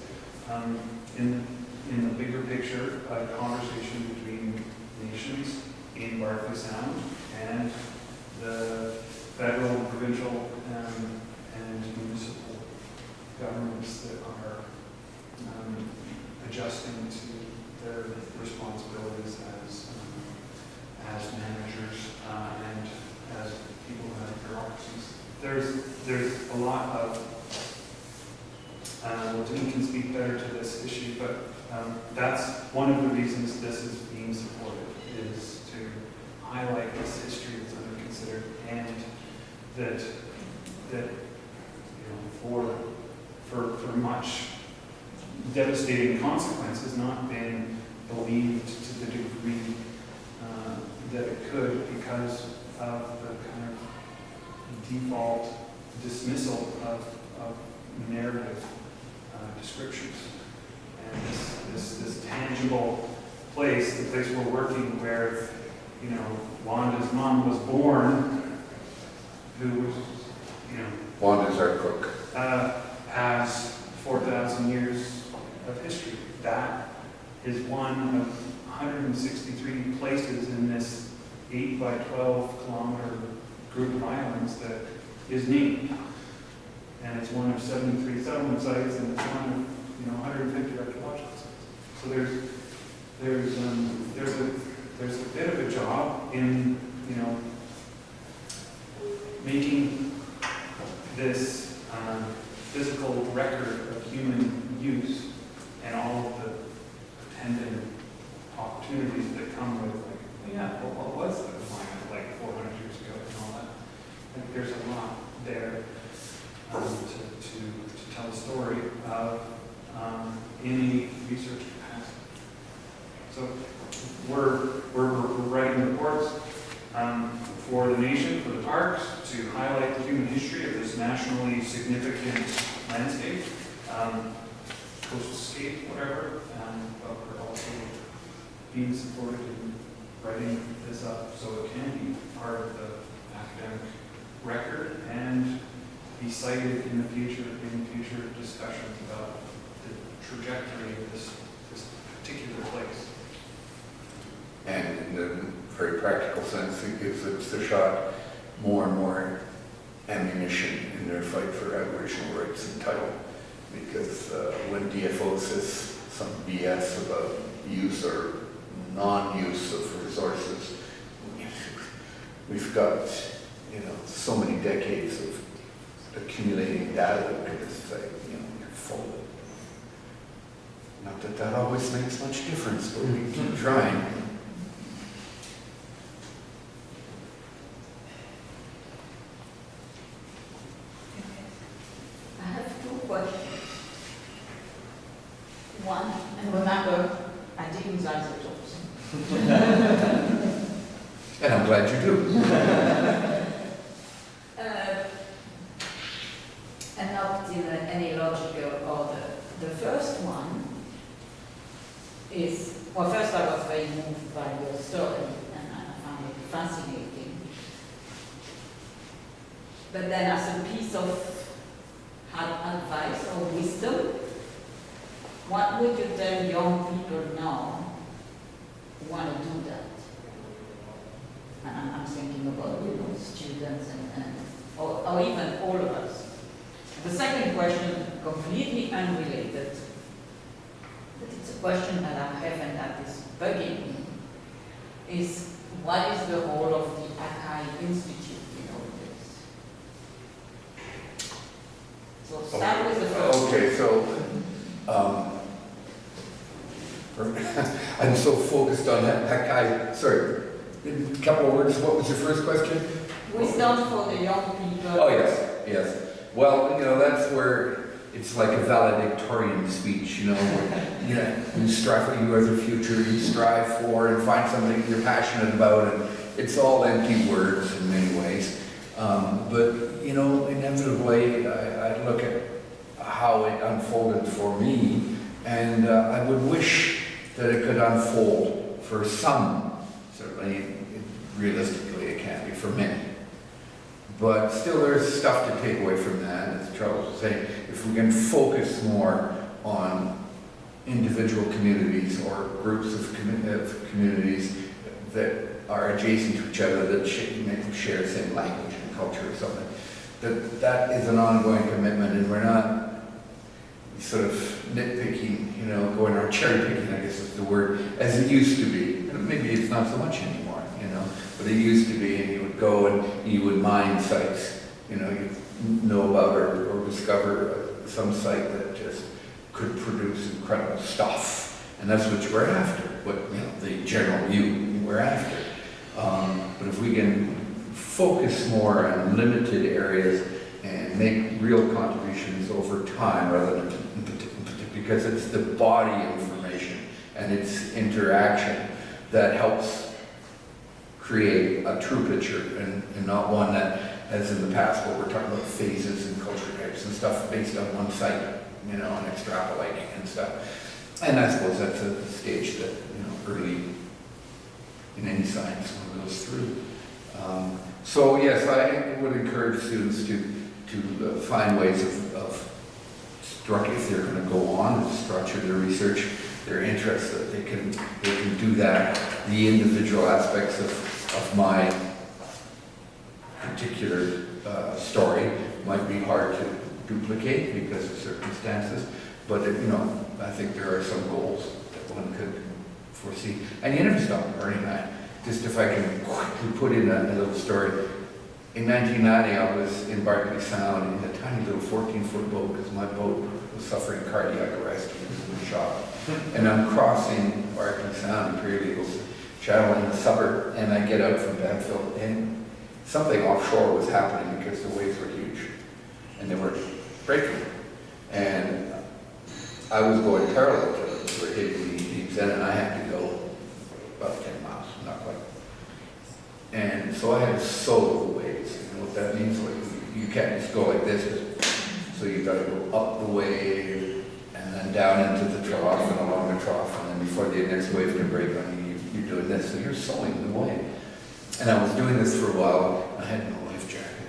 in the bigger picture, a conversation between nations in Barclay Sound and the federal, provincial, and municipal governments that are adjusting to their responsibilities as managers and as people who have bureaucracies. There's a lot of, well, Denis can speak better to this issue, but that's one of the reasons this is being supported, is to highlight this history that's under considered, and that for much devastating consequences not been believed to the degree that it could because of the kind of default dismissal of narrative descriptions. And this tangible place, the place we're working where, Wanda's mom was born, who was, Wanda's our cook. has 4,000 years of history. That is one of 163 places in this 8 by 12 kilometer group of islands that is named. And it's one of 73 settlement sites, and it's one of 150 archaeological sites. So there's a bit of a job in making this physical record of human use and all of the attendant opportunities that come with, what was the climate like 400 years ago and all that. I think there's a lot there to tell a story of any research capacity. So we're writing reports for the nation, for the parks, to highlight the human history of this nationally significant landscape, coastal scape, whatever, but we're also being supported in writing this up so it can be part of the academic record and be cited in the future discussions about the trajectory of this particular place. And in a very practical sense, it gives the Tseshaht more and more ammunition in their fight for Aboriginal rights and title. Because when DFO says some BS about use or non-use of resources, we've got so many decades of accumulating data that can just say, you're full of it. Not that that always makes much difference, but we keep trying. I have 2 questions. One, and remember, I didn't use isotopes. And I'm glad you do. And not in any logical order. The first one is, well, first I was very moved by your story, and I found it fascinating. But then as a piece of advice or wisdom, what would you tell young people now who want to do that? And I'm thinking about students or even all of us. The second question, completely unrelated, but it's a question that I have and that is bugging me, is what is the role of the Akai Institute in all this? So start with the first. Okay, so I'm so focused on that. Sorry, a couple of words. What was your first question? Wisdom for the young people. Oh, yes. Well, that's where it's like a valedictorian speech, you strive for you as a future, you strive for and find something you're passionate about, and it's all empty words in many ways. But, inevitably, I look at how it unfolded for me, and I would wish that it could unfold for some. Certainly, realistically, it can't be for many. But still, there's stuff to take away from that. As Charles was saying, if we can focus more on individual communities or groups of communities that are adjacent to each other, that share the same language and culture or something. That is an ongoing commitment, and we're not sort of nitpicking, going around cherry picking, I guess is the word, as it used to be. And maybe it's not so much anymore, but it used to be, and you would go and you would mine sites, you know about or discover some site that just could produce incredible stuff. And that's what we're after, what the general view we're after. But if we can focus more on limited areas and make real contributions over time rather than because it's the body information and its interaction that helps create a true picture and not one that, as in the past, where we're talking about phases and culture types and stuff based on one site, and extrapolating and stuff. And I suppose that's a stage that, early in any science one goes through. So yes, I would encourage students to find ways of if they're going to go on and structure their research, their interests, that they can do that. The individual aspects of my particular story might be hard to duplicate because of circumstances, but I think there are some goals that one could foresee. And you never stop learning that. Just if I can quickly put in a little story. In 1990, I was in Barkley Sound in a tiny little 14-foot boat because my boat was suffering cardiac arrest because of the shock. And I'm crossing Barkley Sound, Imperial Eagles Channel in the suburb, and I get out from Banfield, and something offshore was happening because the waves were huge, and they were breaking. And I was going parallel to them, so it hit me deep in, and I had to go about 10 miles, not quite. And so I had to solo the waves. You know what that means? Like you can't just go like this. So you've got to go up the wave and then down into the trough and along the trough, and then before the next wave can break on you, you're doing this. So you're soloing the wave. And I was doing this for a while. I had no life jacket,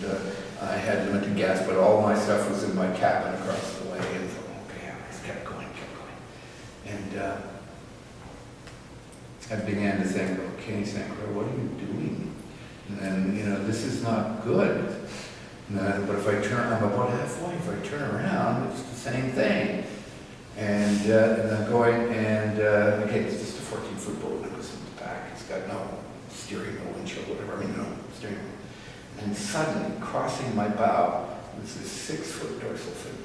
and I had limited gas, but all my stuff was in my cabin across the way. And so, okay, I just kept going. And I began to think, okay, St. Clair, what are you doing? And then, this is not good. But if I turn, I'm about halfway, if I turn around, it's the same thing. And I'm going, and okay, it's just a 14-foot boat, and it goes in the back. It's got no steering, no windshield, whatever, no steering wheel. And suddenly, crossing my bow, was this 6-foot dorsal fin,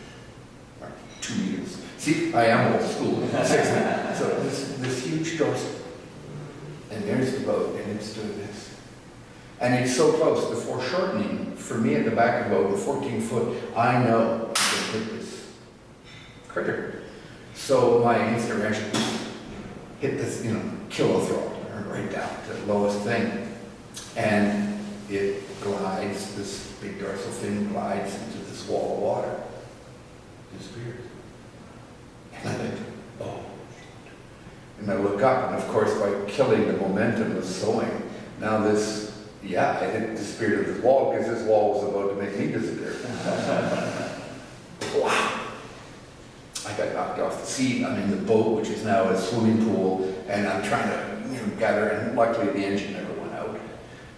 or 2 meters. See, I am old school, 6 meters. So this huge dorsal. And there's the boat, and it's doing this. And it's so close, the foreshortening, for me at the back of the boat, 14 foot, I know I'm going to hit this critter. So my instant reaction, hit this, kill a throttle, right down to the lowest thing. And it glides, this big dorsal fin glides into this wall of water. Disappears. And I think, oh. And I look up, and of course, by killing the momentum of sewing, now this, I didn't disappear to this wall because this wall was about to make me disappear. Wow! I got knocked off the seat. I'm in the boat, which is now a swimming pool, and I'm trying to gather, and luckily the engine never went out.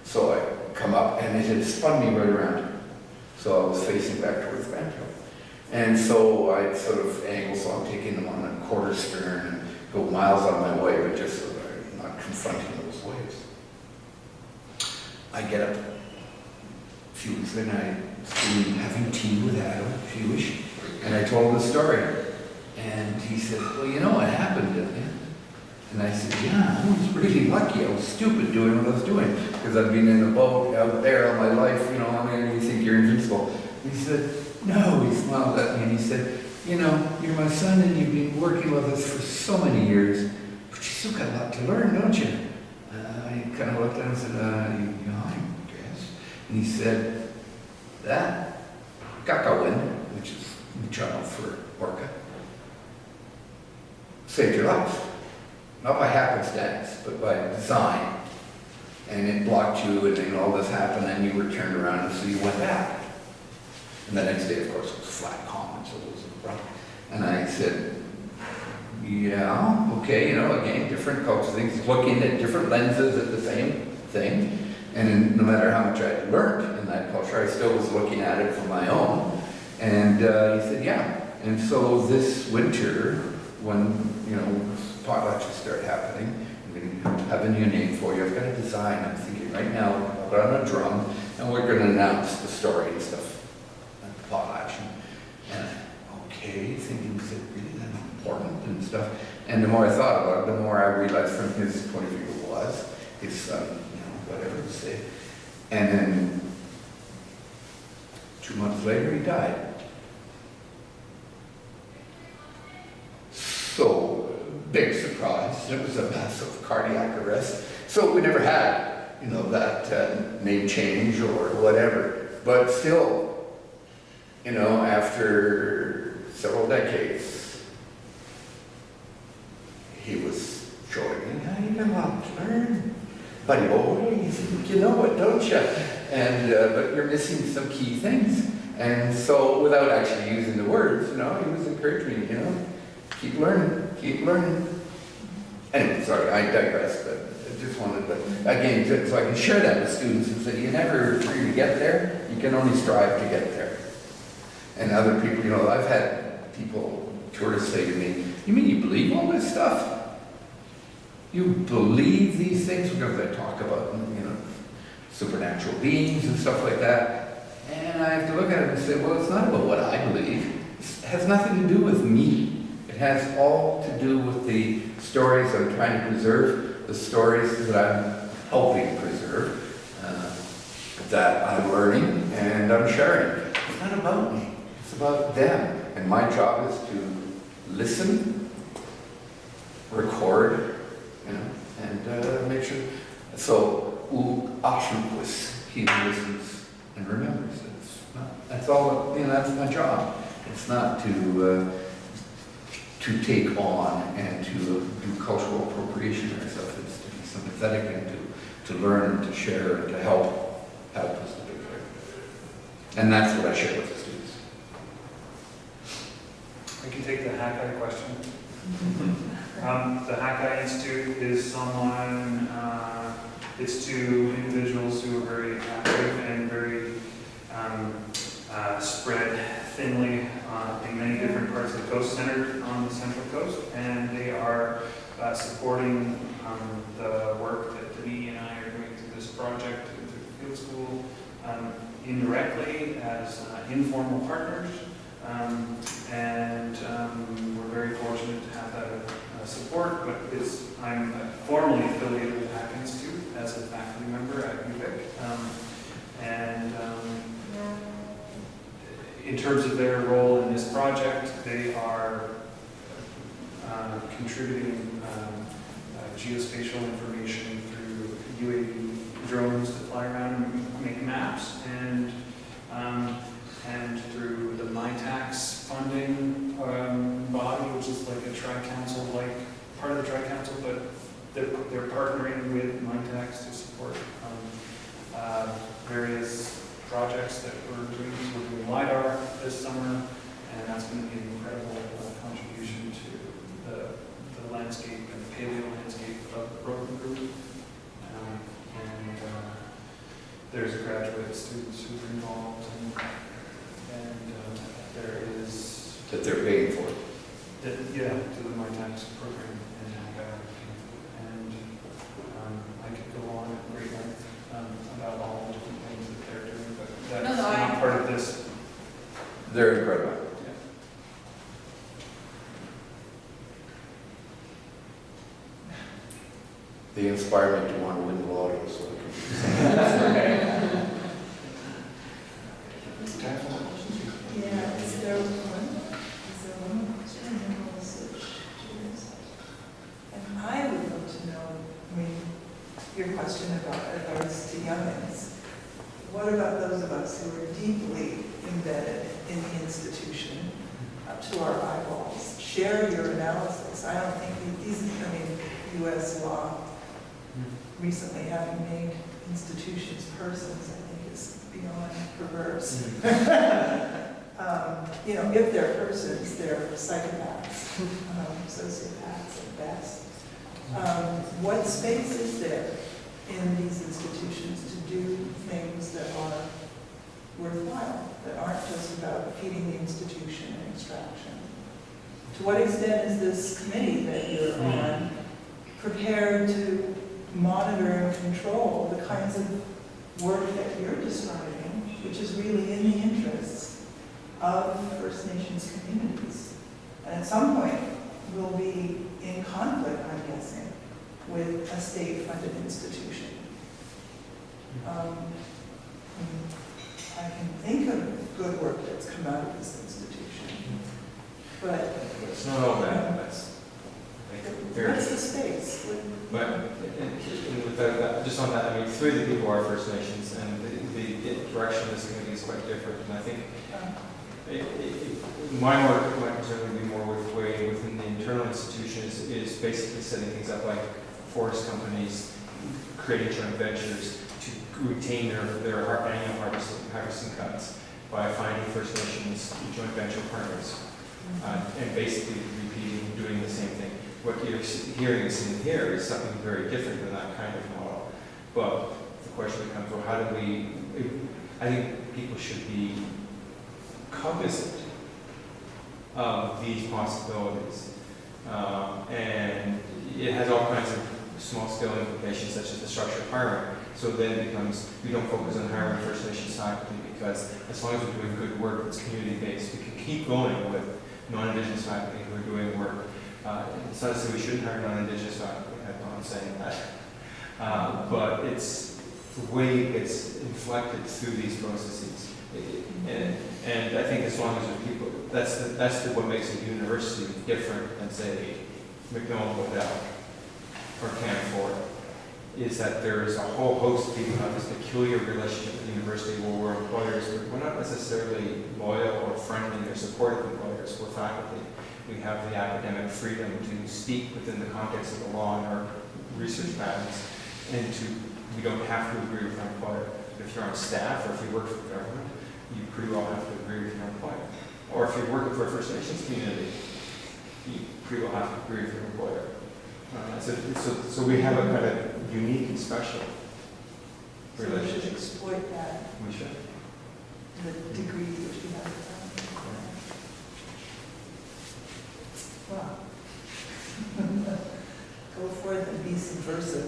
So I come up, and it had spun me right around. So I was facing back towards Banfield. And so I sort of angle, so I'm taking them on a quarter stern and go miles on my way, but just so that I'm not confronting those waves. I get up a few weeks later, and I was having tea with Adam, Jewish, and I told him the story. And he said, well, what happened, didn't you? And I said, yeah, I was really lucky. I was stupid doing what I was doing, because I've been in a boat out there all my life, you think you're invincible. And he said, no, he smiled at me, and he said, you're my son, and you've been working with us for so many years, but you still got a lot to learn, don't you? I kind of looked at him and said, I guess. And he said, that kakawin, which is the channel for orca, saved your life. Not by happenstance, but by design. And it blocked you, and then all this happened, and you were turned around, and so you went back. And the next day, of course, it was flat, calm, and so it was a problem. And I said, yeah, okay, you know, again, different cultures, things, looking at different lenses at the same thing. And no matter how much I learned in that culture, I still was looking at it from my own. And he said, yeah. And so this winter, when, you know, potlatches start happening, I'm going to have a new name for you. I've got a design. I'm thinking right now, I'll put on a drum, and we're going to announce the story and stuff at the potlatch. And okay, thinking, is it really that important and stuff? And the more I thought about it, the more I realized from his point of view it was. His son, you know, whatever to say. And then 2 months later, he died. So, big surprise. It was a massive cardiac arrest. So we never had, you know, that name change or whatever. But still, you know, after several decades, he was showing me, how you got a lot to learn. Buddy boy, you think you know it, don't you? And, but you're missing some key things. And so, without actually using the words, you know, he was encouraging me, you know, keep learning, keep learning. Anyway, sorry, I digress, but I just wanted to, again, so I can share that with students and say, you never really get there, you can only strive to get there. And other people, you know, I've had people, tourists say to me, you mean you believe all this stuff? You believe these things? Because I talk about, you know, supernatural beings and stuff like that. And I have to look at it and say, well, it's not about what I believe. It has nothing to do with me. It has all to do with the stories I'm trying to preserve, the stories that I'm helping preserve, that I'm learning and I'm sharing. It's not about me. It's about them. And my job is to listen, record, you know, and make sure. So, Huu-ay-ath, he listens and remembers. That's all, you know, that's my job. It's not to take on and to do cultural appropriation ourselves. It's to be sympathetic and to learn and to share and to help us to be there. And that's what I share with the students. I can take the Huu-ay question. The Huu-ay Institute is someone, it's to individuals who are very active and very spread thinly in many different parts of the coast, centered on the Central Coast, and they are supporting the work that Denis and I are doing through this project, through the field school, indirectly as informal partners, and we're very fortunate to have that support, but I'm formally affiliated with Huu-ay Institute as a faculty member at UVic, and in terms of their role in this project, they are contributing geospatial information through UAV drones that fly around and make maps, and through the MyTax funding body, which is like a tri-council, like part of the tri-council, but they're partnering with MyTax to support various projects that we're doing. So we're doing LiDAR this summer, and that's going to be an incredible contribution to the landscape and the paleo landscape of the program group. And there's graduate students who are involved, and there is... That they're paying for. Yeah, to the MyTax program. And I could go on at great length about all the different things that they're doing, but that's not part of this. They're incredible. Yeah. They inspire me to want to win the lotto so I can. Yeah, is there one question? And then we'll switch gears. And I would love to know, I mean, your question about advice to youngins. What about those of us who are deeply embedded in the institution, up to our eyeballs? Share your analysis. I don't think these, I mean, U.S. law recently having made institutions persons, I think is beyond perverse. if they're persons, they're psychopaths, sociopaths at best. What space is there in these institutions to do things that are worthwhile, that aren't just about feeding the institution and extraction? To what extent is this committee that you're on prepared to monitor and control the kinds of work that you're describing, which is really in the interests of First Nations communities? And at some point, we'll be in conflict, I'm guessing, with a state-funded institution. I can think of good work that's come out of this institution, but It's not all bad, that's very. what's the space? But, and with that, just on that, I mean, 3 of the people are First Nations, and the direction of this committee is quite different, and I think my work, my concern would be more within the internal institution is basically setting things up like forest companies, creating joint ventures to retain their annual harvesting cuts by finding First Nations joint venture partners, and basically repeating, doing the same thing. What you're hearing and seeing here is something very different than that kind of model. But the question becomes, well, how do we, I think people should be cognizant of these possibilities. And it has all kinds of small-scale implications, such as the structure of hiring. So then it becomes, we don't focus on hiring First Nations faculty, because as long as we're doing good work that's community-based, we can keep going with non-Indigenous faculty who are doing work. It's not to say we shouldn't hire non-Indigenous faculty, I'm not saying that. But it's the way it gets inflected through these processes. And I think as long as there's people, that's what makes a university different than, say, McMillan Waddell or Canfor, is that there is a whole host of people who have this peculiar relationship with the university where we're employers, but we're not necessarily loyal or friendly or supportive employers, we're faculty. We have the academic freedom to speak within the context of the law and our research patterns, and we don't have to agree with our employer. If you're on staff or if you work for the government, you pretty well have to agree with your employer. Or if you're working for a First Nations community, you pretty well have to agree with your employer. So we have a kind of unique and special So we should relationship. exploit that, We should. the degree which we have. Wow. Go forth and be subversive.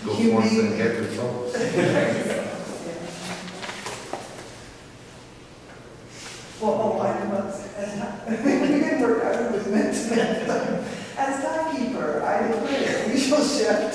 Go forth and get results. Well, I must, we didn't work out who was meant to. As timekeeper, I declare we shall shift